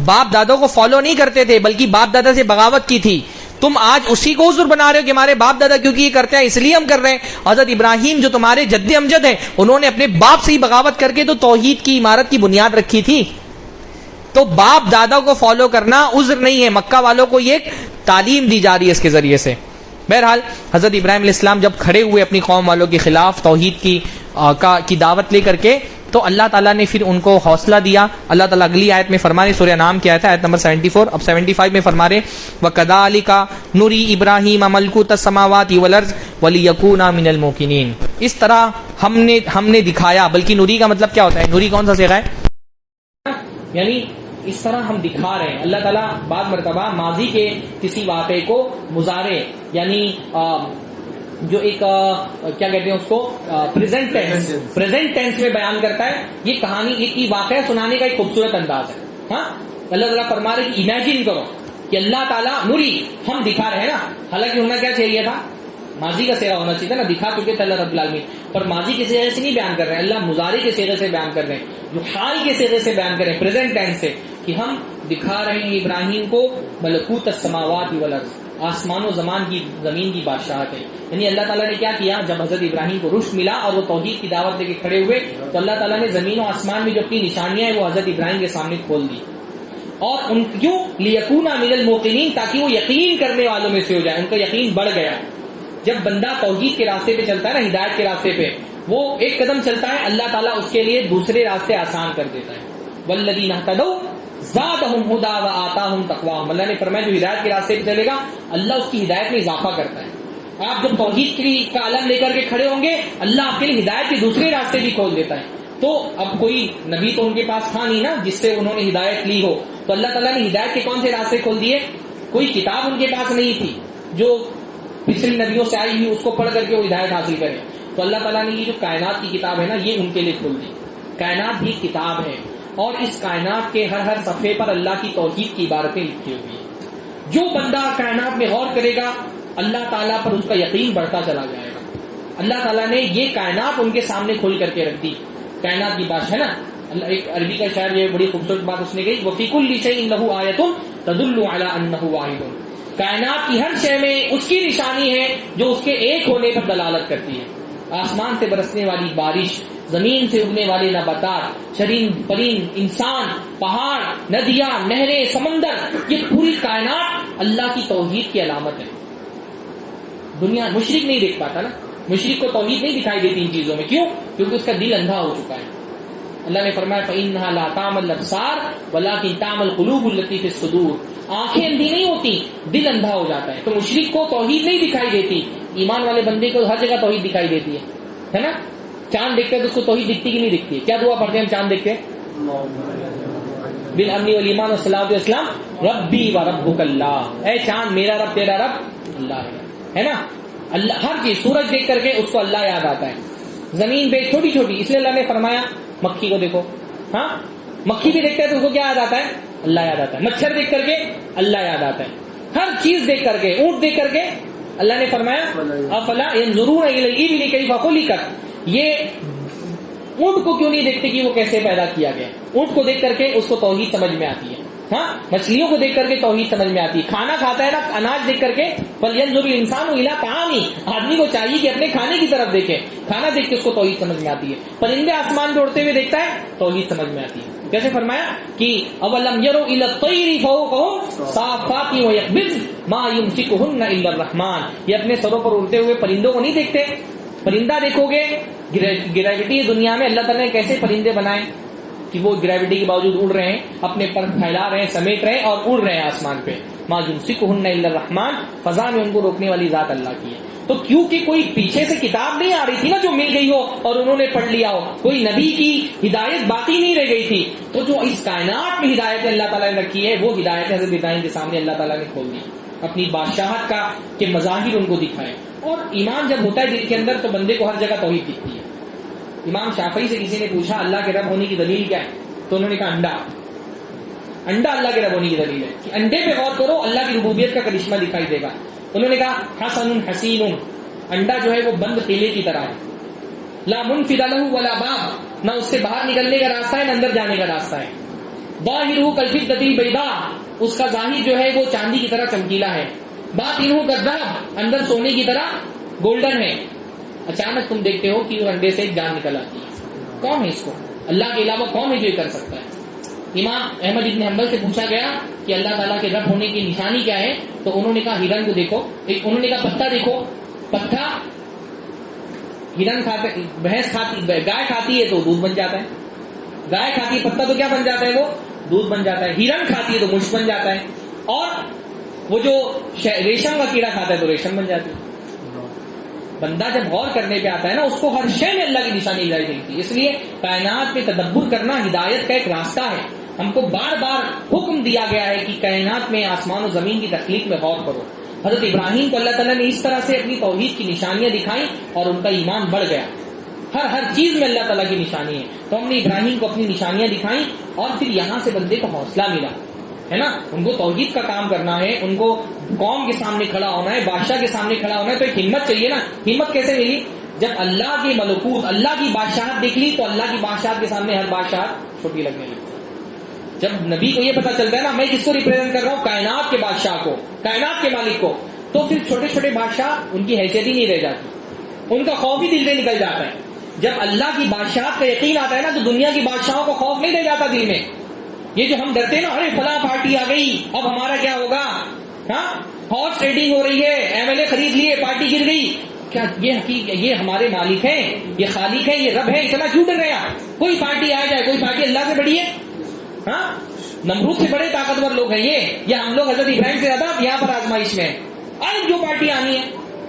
باپ دادا کو فالو نہیں کرتے تھے بلکہ باپ دادا سے بغاوت کی تھی. تم آج اسی کو عذر بنا رہے ہو کہ ہمارے باپ دادا کیونکہ یہ کرتے ہیں اس لیے ہم کر رہے ہیں. حضرت ابراہیم جو تمہارے جد امجد ہیں انہوں نے اپنے باپ سے ہی بغاوت کر کے تو توحید کی عمارت کی بنیاد رکھی تھی. تو باپ دادا کو فالو کرنا عذر نہیں ہے, مکہ والوں کو یہ ایک تعلیم دی جا رہی ہے اس کے ذریعے سے. بہرحال حضرت ابراہیم علیہ السلام جب کھڑے ہوئے اپنی قوم والوں کے خلاف توحید کی دعوت لے کر کے, تو اللہ تعالیٰ نے پھر ان کو حوصلہ دیا. اللہ تعالیٰ اگلی آیت میں فرما رہے, سورہ نام کی آیت ہے آیت نمبر 74, اب 75 میں فرما رہے وَكَذَلِكَ نُرِي إِبْرَاهِيمَ مَلْكُوتَ السَّمَاوَاتِ وَالْأَرْضِ وَلِيَكُونَ مِنَ الْمُوقِنِينَ. اس طرح ہم نے دکھایا, بلکہ نوری کا مطلب کیا ہوتا ہے؟ نوری کون سا صیغہ ہے؟ یعنی اس طرح ہم دکھا رہے ہیں. اللہ تعالیٰ بعض مرتبہ ماضی کے کسی واقعے کو مضارع یعنی جو ایک کیا کہتے ہیں اس کو پریزنٹ ٹینس میں بیان کرتا ہے. یہ کہانی یہ واقعہ سنانے کا ایک خوبصورت انداز ہے. ہاں اللہ تعالیٰ فرما رہے کہ امیجن کرو کہ اللہ تعالیٰ نوری ہم دکھا رہے ہیں نا, حالانکہ ہونا کیا چاہیے تھا؟ ماضی کا صیغہ ہونا چاہیے تھا نا, دکھا چکے تھے اللہ رب العالمین, پر ماضی کے صیغے سے نہیں بیان کر رہے ہیں, اللہ مضارع کے صیغے سے بیان کر رہے ہیں, جو حال کے صیغے سے بیان کر رہے ہیں, پریزنٹ ٹینس سے, کہ ہم دکھا رہے ہیں ابراہیم کو ملکوت السماوات والارض, آسمان و زمین کی بادشاہت ہے. یعنی اللہ تعالیٰ نے کیا کیا, جب حضرت ابراہیم کو رشد ملا اور وہ توحید کی دعوت لے کے کھڑے ہوئے تو اللہ تعالیٰ نے زمین و آسمان میں جو اپنی نشانیاں ہیں وہ حضرت ابراہیم کے سامنے کھول دی. اور ان کیوں لیکون من الموقنین, تاکہ وہ یقین کرنے والوں میں سے ہو جائے, ان کا یقین بڑھ گیا. جب بندہ توحید کے راستے پہ چلتا ہے نا, ہدایت کے راستے پہ, وہ ایک قدم چلتا ہے, اللہ تعالیٰ اس کے لیے دوسرے راستے آسان کر دیتا ہے. والذین اہتدوا زادہم ھدی وآتاہم تقواہم. اللہ نے فرمایا جو ہدایت کے راستے پہ چلے گا اللہ اس کی ہدایت میں اضافہ کرتا ہے. آپ جب توحید کا علم لے کر کے کھڑے ہوں گے اللہ آپ کے لیے ہدایت کے دوسرے راستے بھی کھول دیتا ہے. تو اب کوئی نبی تو ان کے پاس تھا نہیں نا جس سے انہوں نے ہدایت لی ہو, تو اللہ تعالیٰ نے ہدایت کے کون سے راستے کھول دیے؟ کوئی کتاب ان کے پاس نہیں تھی جو پچھلی نبیوں سے آئی ہوئی اس کو پڑھ کر کے وہ ہدایت حاصل کرے, تو اللہ تعالیٰ نے یہ جو کائنات کی کتاب ہے نا یہ ان کے لیے کھول دی. کائنات بھی کتاب ہے, اور اس کائنات کے ہر صفحے پر اللہ کی توحید کی عبارتیں لکھی ہوئی ہیں. جو بندہ کائنات میں غور کرے گا اللہ تعالیٰ پر اس کا یقین بڑھتا چلا جائے گا. اللہ تعالیٰ نے یہ کائنات ان کے سامنے کھول کر کے رکھ دی. کائنات کی بات ہے نا, ایک عربی کا شاعر یہ بڑی خوبصورت بات اس نے کہی, وَفِي كُلِّ شَيْءٍ لَهُ آیَةٌ تَدُلُّ عَلَىٰ أَنَّهُ وَاحِدٌ. کائنات کی ہر شے میں اس کی نشانی ہے جو اس کے ایک ہونے پر دلالت کرتی ہے. آسمان سے برسنے والی بارش, زمین سے اگنے والے نباتات, چرند پرند, انسان, پہاڑ, ندیاں, نہریں, سمندر, یہ پوری کائنات اللہ کی توحید کی علامت ہے. دنیا مشرک نہیں دیکھ پاتا نا, مشرک کو توحید نہیں دکھائی دیتی ان چیزوں میں. کیوں؟ کیونکہ اس کا دل اندھا ہو چکا ہے. اللہ نے فرمایا فَإِنَّهَا لَا تَعْمَى الْأَبْصَارُ وَلَٰكِن تَعْمَى الْقُلُوبُ الَّتِي فِي الصُّدُورِ. آنکھیں اندھی نہیں ہوتی, دل اندھا ہو جاتا ہے. تو مشرک کو توحید نہیں دکھائی دیتی, ایمان والے بندے کو ہر جگہ توحید دکھائی دیتی ہے نا. چاند دیکھتے تو اس کو توحید دکھتی کہ نہیں دکھتی؟ کیا دعا پڑھتے ہیں ہم چاند دیکھتے ہیں؟ بالامن والایمان والصلاۃ والسلام ربی و ربک اللہ. اے چاند میرا رب تیرا رب اللہ ہے. ہے نا. اللہ ہر چیز, سورج دیکھ کر کے اس کو اللہ یاد آتا ہے, زمین پہ چھوٹی چھوٹی, اس لیے اللہ نے فرمایا مکھی کو دیکھو, ہاں مکھی بھی دیکھتا ہے تو اس کو کیا یاد آتا ہے, اللہ یاد آتا ہے. مچھر دیکھ کر کے اللہ یاد آتا ہے, ہر چیز دیکھ کر کے, اونٹ دیکھ کر کے اللہ نے فرمایا افلا ينظرون الى الابل كيف خلقت, یہ اونٹ کو کیوں نہیں دیکھتے کہ وہ کیسے پیدا کیا گیا. اونٹ کو دیکھ کر کے اس کو توحید سمجھ میں آتی ہے, ہاں مچھلیوں کو دیکھ کر کے توحید سمجھ میں آتی ہے. کھانا کھاتا ہے نا, اناج دیکھ کر کے فلينظر الانسان الى طعامه, آدمی کو چاہیے کہ اپنے کھانے کی طرف دیکھے, کھانا دیکھ کے اس کو توحید سمجھ میں آتی ہے. پرندے آسمان پہ اڑتے ہوئے دیکھتا ہے, توحید سمجھ میں آتی ہے. کیسے فرمایا کہ اولم يروا الى الطير فوقهم صافات ويقبض ما يمسكهن الا الرحمن, یہ اپنے سروں پر اڑتے ہوئے پرندوں کو نہیں دیکھتے. پرندہ دیکھو گے, گریوٹی دنیا میں اللہ تعالیٰ نے کیسے پرندے بنائے کہ وہ گریوٹی کے باوجود اڑ رہے ہیں, اپنے پر پھیلا رہے ہیں, سمیٹ رہے ہیں اور اڑ رہے ہیں آسمان پہ. ما يمسكهن الا الرحمن, فضا میں ان کو روکنے والی ذات اللہ کی ہے. تو کیونکہ کوئی پیچھے سے کتاب نہیں آ رہی تھی نا جو مل گئی ہو اور انہوں نے پڑھ لیا ہو, کوئی نبی کی ہدایت باقی نہیں رہ گئی تھی, تو جو اس کائنات میں ہدایت اللہ تعالیٰ نے رکھی ہے وہ ہدایت حضرت ابراہیم کے سامنے اللہ تعالیٰ نے کھول دی, اپنی بادشاہت کا کے مظاہر ان کو دکھائے. اور ایمان جب ہوتا ہے دل کے اندر تو بندے کو ہر جگہ توحید دکھتی ہے. امام شافعی سے کسی نے پوچھا اللہ کے رب ہونے کی دلیل کیا ہے, تو انہوں نے کہا انڈا. انڈا اللہ کے رب ہونے کی دلیل ہے کہ انڈے پہ غور کرو, اللہ کی ربوبیت کا کرشمہ دکھائی دے گا. انہوں نے کہا حسن حسین, انڈا جو ہے وہ بند قلعے کی طرح ہے, لا منفذ له ولا باب, نہ اس سے باہر نکلنے کا راستہ ہے نہ اندر جانے کا راستہ ہے. ظاہرہ کالفضة البیضاء, اس کا ظاہر جو ہے وہ چاندی کی طرح چمکیلا ہے. باطنہ کالذهب, اندر سونے کی طرح گولڈن ہے. اچانک تم دیکھتے ہو کہ وہ انڈے سے ایک جان نکل آتی ہے. کون ہے اس کو, اللہ کے علاوہ کون ہے جو یہ کر سکتا ہے. امام احمد ابن حنبل سے پوچھا گیا کہ اللہ تعالیٰ کے رب ہونے کی نشانی کیا ہے, تو انہوں نے کہا ہرن کو دیکھو. انہوں نے کہا پتہ دیکھو, پتھا ہرن کھاتے, بھینس کھاتی, گائے کھاتی ہے تو دودھ بن جاتا ہے, گائے کھاتی ہے پتہ تو کیا بن جاتا ہے, وہ دودھ بن جاتا ہے. ہرن کھاتی ہے تو مشک بن جاتا ہے, اور وہ جو ریشم کا کیڑا کھاتا ہے تو ریشم بن جاتی ہے. بندہ جب غور کرنے پہ آتا ہے نا اس کو ہر شے میں اللہ کی نشانی دکھائی دیتی ہے. اس لیے کائنات میں تدبر کرنا ہدایت کا ایک راستہ ہے. ہم کو بار بار حکم دیا گیا ہے کہ کائنات میں آسمان و زمین کی تخلیق میں غور کرو. حضرت ابراہیم کو اللہ تعالیٰ نے اس طرح سے اپنی توحید کی نشانیاں دکھائیں اور ان کا ایمان بڑھ گیا. ہر چیز میں اللہ تعالیٰ کی نشانی ہے. تو ہم نے ابراہیم کو اپنی نشانیاں دکھائیں اور پھر یہاں سے بندے کو حوصلہ ملا ہے نا. ان کو توحید کا کام کرنا ہے, ان کو قوم کے سامنے کھڑا ہونا ہے, بادشاہ کے سامنے کھڑا ہونا ہے, تو ایک ہمت چاہیے نا. ہمت کیسے ملی, جب اللہ کی ملکوت, اللہ کی بادشاہت دیکھ لی تو اللہ کی بادشاہت کے سامنے ہر بادشاہت چھوٹی لگنے لگتی. جب نبی کو یہ پتا چلتا ہے نا میں کس کو ریپرزینٹ کر رہا ہوں, کائنات کے بادشاہ کو, کائنات کے مالک کو, تو پھر چھوٹے چھوٹے بادشاہ ان کی حیثیت ہی نہیں رہ جاتی, ان کا خوف ہی دل سے نکل جاتا ہے. جب اللہ کی بادشاہت کا یقین آتا ہے نا تو دنیا کی بادشاہوں کو خوف نہیں رہ جاتا دل میں. یہ جو ہم ڈرتے ہیں نا, ارے فلاں پارٹی آ گئی اب ہمارا کیا ہوگا, ہاں ہارس ٹریڈنگ ہو رہی ہے, ایم ایل اے خرید لیے, پارٹی گر گئی, کیا یہ ہمارے مالک ہیں, یہ خالق ہے, یہ رب ہے, اتنا کیوں ڈر رہے ہیں. کوئی پارٹی آ جائے, کوئی پارٹی اللہ سے بڑی ہے, ہاں نمرود سے بڑے طاقتور لوگ ہیں یہ, یا ہم لوگ حضرت ابراہیم سے زیادہ یہاں پر آزمائش میں, آج جو پارٹی آنی ہے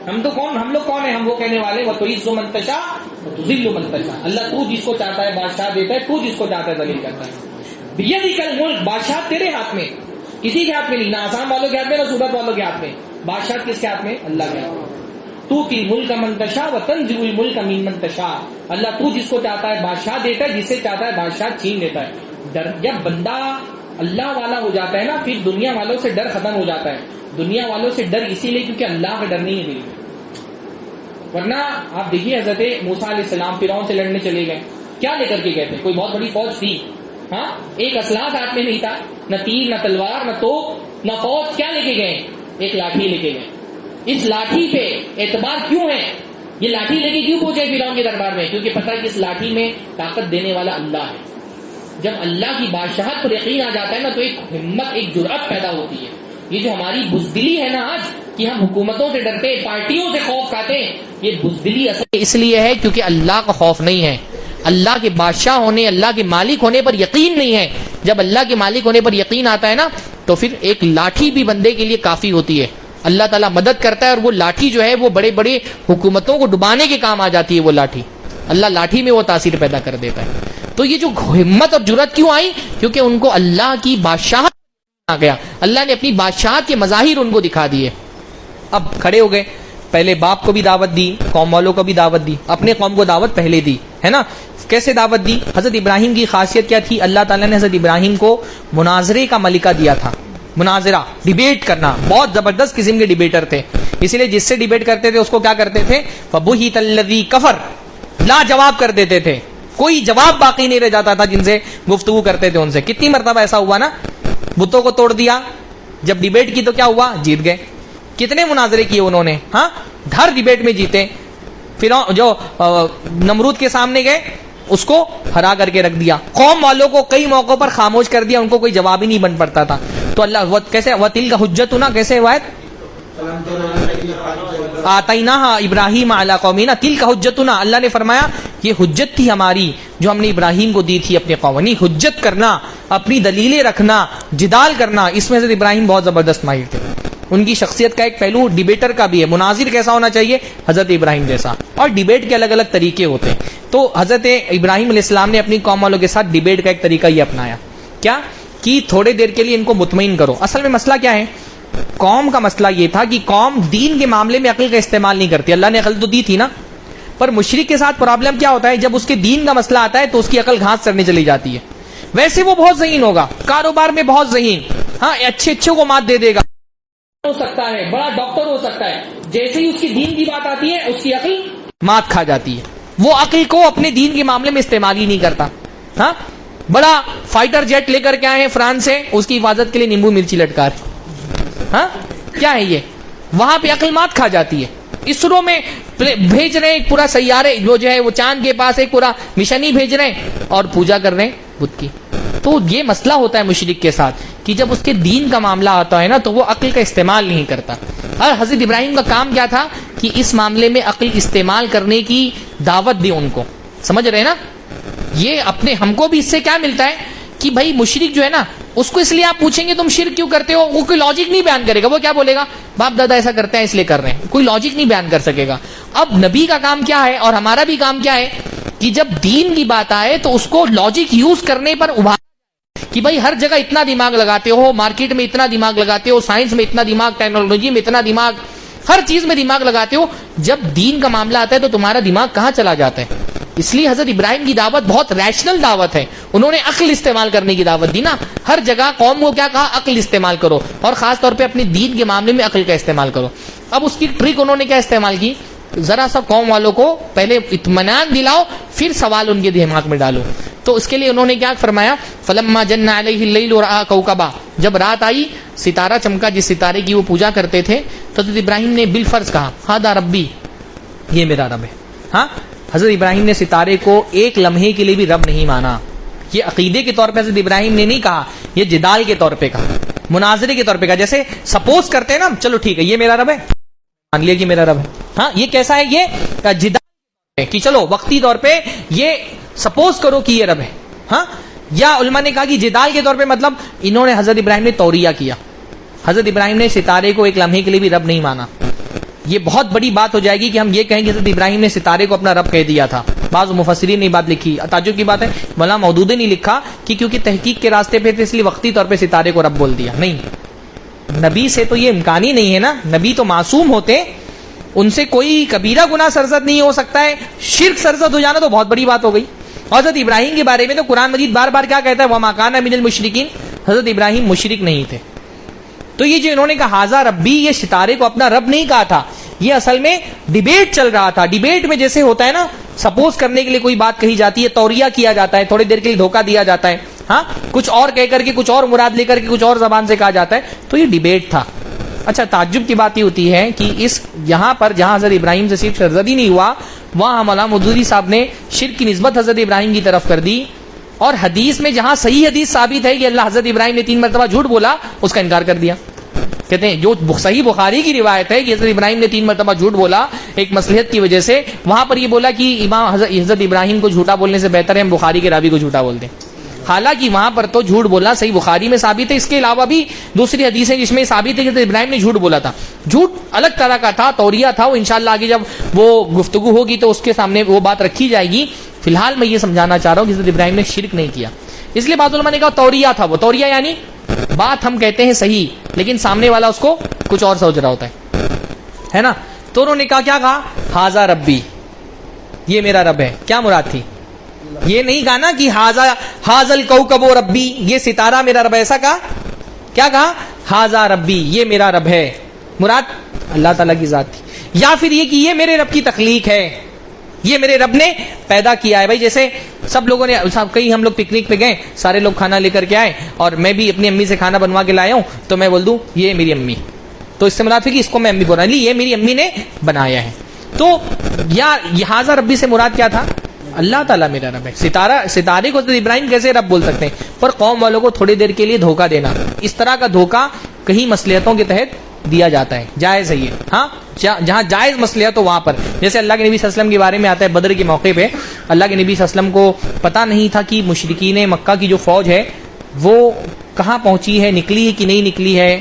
ہم لوگ کون ہیں, ہم وہ کہنے والے وَتُعِزُّ مَن تَشَاءُ وَتُذِلُّ مَن تَشَاءُ, اللہ تو جس کو چاہتا ہے بادشاہ دیتا ہے, تو جس کو چاہتا ہے ذلیل کرتا ہے. بیدک الملک, بادشاہ تیرے ہاتھ میں, کسی کے ہاتھ میں نہیں, نہ آسام والوں کے ہاتھ میں نہ سورت والوں کے ہاتھ میں. بادشاہ کس کے ہاتھ میں, اللہ کے ہاتھ میں. تُؤْتِي الْمُلْكَ مَن تَشَاءُ وَتَنزِعُ الْمُلْكَ مِمَّن تَشَاءُ, اللہ تو جس کو چاہتا ہے بادشاہ دیتا ہے, جس سے چاہتا ہے بادشاہ چھین لیتا ہے. جب بندہ اللہ والا ہو جاتا ہے نا پھر دنیا والوں سے ڈر ختم ہو جاتا ہے. دنیا والوں سے ڈر اسی لیے کیونکہ اللہ کا ڈر نہیں ہے دل میں. ورنہ آپ دیکھیے حضرت موسیٰ علیہ السلام فرعون سے لڑنے چلے گئے, کیا لے کر کے گئے تھے, کوئی بہت بڑی فوج تھی, ہاں ایک اسلحہ ہاتھ میں نہیں تھا, نہ تیر نہ تلوار نہ توپ نہ فوج, کیا لے کے گئے, ایک لاٹھی لے کے گئے. اس لاٹھی پہ اعتبار کیوں ہے, یہ لاٹھی لے کے کیوں پہنچے فرعون کے دربار میں, کیونکہ پتہ ہے کہ اس لاٹھی میں طاقت دینے والا اللہ ہے. جب اللہ کی بادشاہت پر یقین آ جاتا ہے نا تو ایک ہمت, ایک جرأت پیدا ہوتی ہے. یہ جو ہماری بزدلی ہے نا آج کہ ہم حکومتوں سے ڈرتے, پارٹیوں سے خوف کھاتے ہیں, یہ بزدلی اصل اس لیے ہے کیونکہ اللہ کا خوف نہیں ہے, اللہ کے بادشاہ ہونے, اللہ کے مالک ہونے پر یقین نہیں ہے. جب اللہ کے مالک ہونے پر یقین آتا ہے نا تو پھر ایک لاٹھی بھی بندے کے لیے کافی ہوتی ہے. اللہ تعالیٰ مدد کرتا ہے اور وہ لاٹھی جو ہے وہ بڑے بڑے حکومتوں کو ڈبانے کے کام آ جاتی ہے. وہ لاٹھی, اللہ لاٹھی میں وہ تاثیر پیدا کر دیتا ہے. تو یہ جو ہمت اور جرأت کیوں آئی, کیونکہ ان کو اللہ کی بادشاہت آ گیا, اللہ نے اپنی بادشاہت کے مظاہر ان کو دکھا دیے. اب کھڑے ہو گئے, پہلے باپ کو بھی دعوت دی, قوم والوں کو بھی دعوت دی, اپنے قوم کو دعوت پہلے دی, ہے نا. کیسے دعوت دی؟ حضرت ابراہیم کی خاصیت کیا تھی؟ اللہ تعالیٰ نے حضرت ابراہیم کو مناظرے کا ملکہ دیا تھا. مناظرہ, ڈیبیٹ کرنا, بہت زبردست قسم کے ڈیبیٹر تھے. اسی لیے جس سے ڈیبیٹ کرتے تھے اس کو کیا کرتے تھے؟ فَبُهِتَ الَّذِي كَفَرَ, لا جواب کر دیتے تھے, کوئی جواب باقی نہیں رہ جاتا تھا جن سے گفتگو کرتے تھے ان سے. کتنی مرتبہ ایسا ہوا نا, بتوں کو توڑ دیا, جب ڈیبیٹ کی تو کیا ہوا؟ جیت گئے. کتنے مناظرے کیے انہوں نے, ہاں, ہر ڈیبیٹ میں جیتے. پھر جو نمرود کے سامنے گئے اس کو ہرا کر کے رکھ دیا. قوم والوں کو کئی موقعوں پر خاموش کر دیا, ان کو کوئی جواب ہی نہیں بن پڑتا تھا. تو اللہ کیسے وَتِلْكَ حُجَّتُنَا, کیسے ہوا ہے؟ آتَيْنَاهَا إِبْرَاهِيمَ عَلَىٰ قَوْمِهِ, تِلْكَ حُجَّتُنَا, اللہ نے فرمایا یہ حجت تھی ہماری جو ہم نے ابراہیم کو دی تھی اپنے قوم. نہیں, حجت کرنا, اپنی دلیلیں رکھنا, جدال کرنا, اس میں حضرت ابراہیم بہت زبردست ماہر تھے. ان کی شخصیت کا ایک پہلو ڈیبیٹر کا بھی ہے. مناظر کیسا ہونا چاہیے؟ حضرت ابراہیم جیسا. اور ڈیبیٹ کے الگ الگ طریقے ہوتے ہیں. تو حضرت ابراہیم علیہ السلام نے اپنی قوم والوں کے ساتھ ڈیبیٹ کا ایک طریقہ یہ اپنایا. کیا کہ تھوڑے دیر کے لیے ان کو مطمئن کرو. اصل میں مسئلہ کیا ہے؟ قوم کا مسئلہ یہ تھا کہ قوم دین کے معاملے میں عقل کا استعمال نہیں کرتی. اللہ نے عقل تو دی تھی نا, پر مشرک کے ساتھ پرابلم کیا ہوتا ہے؟ جب اس کے دین کا مسئلہ آتا ہے تو اس کی عقل گھاس چرنے چلی جاتی ہے. ویسے وہ بہت ذہین ہوگا, کاروبار میں بہت ذہین, ہاں, اچھے کو مات دے دے گا, ہو سکتا ہے بڑا ڈاکٹر ہو سکتا ہے, جیسے ہی اس کی دین کی بات آتی ہے اس کی عقل مات کھا جاتی ہے. وہ عقل کو اپنے دین کے معاملے میں استعمال ہی نہیں کرتا. ہاں, بڑا فائٹر جیٹ لے کر کے آئے ہیں فرانس سے, اس کی حفاظت کے لیے نیمبو مرچی لٹکا رہے. ہاں, کیا ہے یہ؟ وہاں پہ عقل مات کھا جاتی ہے. اسرو میں بھیج رہے ہیں ایک پورا سیارے, وہ جو ہے وہ چاند کے پاس ایک پورا مشن ہی بھیج رہے ہیں اور پوجا کر رہے ہیں بت کی. تو یہ مسئلہ ہوتا ہے مشرک کے ساتھ کہ جب اس کے دین کا معاملہ آتا ہے نا تو وہ عقل کا استعمال نہیں کرتا. اور حضرت ابراہیم کا کام کیا تھا کہ اس معاملے میں عقل استعمال کرنے کی دعوت دی ان کو. سمجھ رہے نا؟ یہ اپنے ہم کو بھی اس سے کیا ملتا ہے کہ بھائی مشرک جو ہے نا, اس کو اس لیے آپ پوچھیں گے تم شرک کیوں کرتے ہو, وہ کوئی لاجک نہیں بیان کرے گا. وہ کیا بولے گا؟ باپ دادا ایسا کرتے ہیں اس لیے کر رہے ہیں. کوئی لاجک نہیں بیان کر سکے گا. اب نبی کا کام کیا ہے اور ہمارا بھی کام کیا ہے کہ جب دین کی بات آئے تو اس کو لاجک یوز کرنے پر ابھار کہ بھائی ہر جگہ اتنا دماغ لگاتے ہو, مارکیٹ میں اتنا دماغ لگاتے ہو, سائنس میں اتنا دماغ, ٹیکنالوجی میں اتنا دماغ, ہر چیز میں دماغ لگاتے ہو, جب دین کا معاملہ آتا ہے تو تمہارا دماغ کہاں چلا جاتا ہے. اس لیے حضرت ابراہیم کی دعوت بہت ریشنل دعوت ہے. انہوں نے عقل استعمال کرنے کی دعوت دی نا. ہر جگہ قوم کو کیا کہا؟ عقل استعمال کرو, اور خاص طور پہ اپنے دین کے معاملے میں عقل کا استعمال کرو. اب اس کی ٹرک انہوں نے کیا استعمال کی؟ ذرا سا قوم والوں کو پہلے اطمینان دلاؤ, پھر سوال ان کے دماغ میں ڈالو. تو اس کے لیے انہوں نے کیا فرمایا؟ فلما جن علیہ اللیل ورأى کوكبا, جب رات آئی ستارہ چمکا, جس ستارے کی وہ پوجا کرتے تھے, تو حضرت ابراہیم نے بالفرض کہا ھذا ربی, یہ میرا رب ہے. ہاں, حضرت ابراہیم نے ستارے کو ایک لمحے کے لیے بھی رب نہیں مانا. یہ عقیدے کے طور پہ حضرت ابراہیم نے نہیں کہا, یہ جدال کے طور پہ کہا, مناظرے کے طور پہ کہا. جیسے سپوز کرتے ہیں نا, چلو ٹھیک ہے یہ میرا رب ہے, مان لیا کہ میرا رب ہے. ہاں, یہ کیسا ہے؟ یہ جدال ہے کہ چلو وقتی طور پہ یہ سپوز کرو کہ یہ رب ہے. ہاں, یا علماء نے کہا کہ جدال کے طور پہ مطلب انہوں نے حضرت ابراہیم نے توریہ کیا. حضرت ابراہیم نے ستارے کو ایک لمحے کے لیے بھی رب نہیں مانا. یہ بہت بڑی بات ہو جائے گی کہ ہم یہ کہیں کہ حضرت ابراہیم نے ستارے کو اپنا رب کہہ دیا تھا. بعض مفسرین نے بات لکھی, تعجب کی بات ہے, مولانا مودودی نے لکھا کہ کیونکہ تحقیق کے راستے پہ تھے اس لیے وقتی طور پہ ستارے کو رب بول دیا. نہیں, نبی سے تو یہ امکان ہی نہیں ہے نا. نبی تو معصوم ہوتے, ان سے کوئی کبیرہ گناہ سرزد نہیں ہو سکتا ہے. شرک سرزد ہو جانا تو بہت بڑی بات ہو گئی. حضرت ابراہیم کے بارے میں تو قرآن مجید بار بار کیا کہتا ہے؟ وما کان من المشرکین, حضرت ابراہیم مشرک نہیں تھے. تو یہ جو انہوں نے کہا ھذا ربی, یہ ستارے کو اپنا رب نہیں کہا تھا. یہ اصل میں ڈیبیٹ چل رہا تھا. ڈیبیٹ میں جیسے ہوتا ہے نا, سپوز کرنے کے لیے کوئی بات کہی جاتی ہے, توریہ کیا جاتا ہے, تھوڑی دیر کے لیے دھوکہ دیا جاتا ہے. ہاں, کچھ اور کہہ کر کے کچھ اور مراد لے کر کے کچھ اور زبان سے کہا جاتا ہے. تو یہ ڈیبیٹ تھا. اچھا, تعجب کی بات یہ ہوتی ہے کہ اس یہاں پر جہاں حضرت ابراہیم سے صرف سرزدی نہیں ہوا, وہاں مولانا مودودی صاحب نے شرک کی نسبت حضرت ابراہیم کی طرف کر دی. اور حدیث میں جہاں صحیح حدیث ثابت ہے کہ اللہ حضرت ابراہیم نے 3 مرتبہ جھوٹ بولا, اس کا انکار کر دیا. کہتے ہیں جو صحیح بخاری کی روایت ہے کہ حضرت ابراہیم نے 3 مرتبہ جھوٹ بولا ایک مصلحت کی وجہ سے, وہاں پر یہ بولا کہ امام حضرت ابراہیم کو جھوٹا بولنے سے بہتر ہے ہم بخاری کے راوی کو جھوٹا بولتے ہیں. حالانکہ وہاں پر تو جھوٹ بولنا صحیح بخاری میں ثابت ہے. اس کے علاوہ بھی دوسری حدیثیں جس میں ثابت ہے کہ حضرت ابراہیم نے جھوٹ بولا تھا. جھوٹ الگ طرح کا تھا, توریہ تھا. وہ انشاءاللہ آگے جب وہ گفتگو ہوگی تو اس کے سامنے وہ بات رکھی جائے گی. فی الحال میں یہ سمجھانا چاہ رہا ہوں کہ حضرت ابراہیم نے شرک نہیں کیا. اس لیے بعض علماء نے کہا توریہ تھا. وہ توریہ یعنی بات ہم کہتے ہیں صحیح, لیکن سامنے والا اس کو کچھ اور سوچ رہا ہوتا ہے نا. تو انہوں نے کیا کہا؟ ہاذا ربی، یہ میرا رب ہے. کیا مراد تھی؟ یہ نہیں کہا نا کہ ہاذل کوکب ربی، یہ ستارہ میرا رب ہے. ایسا کہا؟ کیا کہا؟ ہاذا ربی، یہ میرا رب ہے. مراد اللہ تعالیٰ کی ذات تھی. یا پھر یہ کہ یہ میرے رب کی تخلیق ہے، یہ میرے رب نے پیدا کیا ہے. بھائی جیسے سب لوگوں نے، کئی ہم لوگ پکنک پہ گئے، سارے لوگ کھانا لے کر کے آئے اور میں بھی اپنی امی سے کھانا بنوا کے لایا ہوں، تو میں بول دوں یہ میری امی، تو اس سے مراد ہے کہ اس کو میں امی بول رہا ہوں، یہ میری امی نے بنایا ہے. تو یا ہاذا ربی سے مراد کیا تھا؟ اللہ تعالیٰ میرا رب ہے. ستارے کو حضرت ابراہیم کیسے رب بول سکتے ہیں؟ پر قوم والوں کو تھوڑی دیر کے لیے دھوکہ دینا، اس طرح کا دھوکہ کہیں مصلحتوں کے تحت دیا جاتا ہے، جائز ہے یہ. ہاں جہاں جائز مصلحت ہو وہاں پر، جیسے اللہ کے نبی صلی اللہ علیہ وسلم کے بارے میں آتا ہے، بدر کے موقع پہ اللہ کے نبی صلی اللہ علیہ وسلم کو پتہ نہیں تھا کہ مشرکین مکہ کی جو فوج ہے وہ کہاں پہنچی ہے، نکلی ہے کہ نہیں نکلی ہے،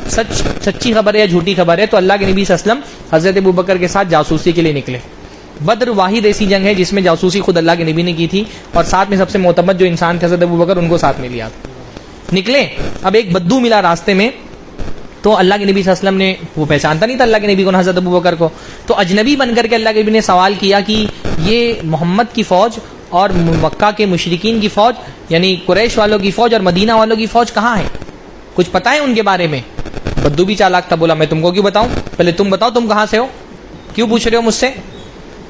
سچی خبر ہے یا جھوٹی خبر ہے. تو اللہ کے نبی صلی اللہ علیہ وسلم حضرت ابوبکر کے ساتھ جاسوسی کے لیے نکلے. بدر واحد ایسی جنگ ہے جس میں جاسوسی خود اللہ کے نبی نے کی تھی، اور ساتھ میں سب سے معتمد جو انسان تھے حضرت ابوبکر، ان کو ساتھ میں لیا. نکلے، اب ایک بدو ملا راستے میں، تو اللہ کے نبی صلی اللہ علیہ وسلم نے، وہ پہچانتا نہیں تھا اللہ کے نبی کو، حضرت ابوبکر کو، تو اجنبی بن کر کے اللہ کے نبی نے سوال کیا کہ یہ محمد کی فوج اور مکہ کے مشرکین کی فوج، یعنی قریش والوں کی فوج اور مدینہ والوں کی فوج کہاں ہے؟ کچھ پتہ ہے ان کے بارے میں؟ بدو بھی چالاک تھا، بولا میں تم کو کیوں بتاؤں، پہلے تم بتاؤ تم کہاں سے ہو، کیوں پوچھ رہے ہو مجھ سے؟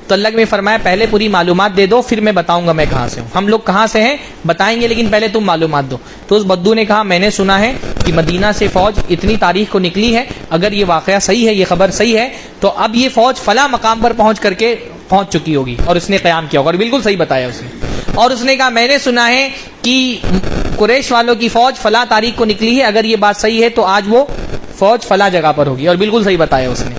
تو اللہ نے فرمایا پہلے پوری معلومات دے دو، پھر میں بتاؤں گا میں کہاں سے ہوں. ہم لوگ کہاں سے ہیں بتائیں گے، لیکن پہلے تم معلومات دو. تو اس بدو نے کہا میں نے سنا ہے کہ مدینہ سے فوج اتنی تاریخ کو نکلی ہے، اگر یہ واقعہ صحیح ہے، یہ خبر صحیح ہے، تو اب یہ فوج فلاں مقام پر پہنچ چکی ہوگی اور اس نے قیام کیا ہوگا. اور بالکل صحیح بتایا اس نے. اور اس نے کہا میں نے سنا ہے کہ قریش والوں کی فوج فلاں تاریخ کو نکلی ہے، اگر یہ بات صحیح ہے تو آج وہ فوج فلاں جگہ پر ہوگی. اور بالکل صحیح بتایا اس نے.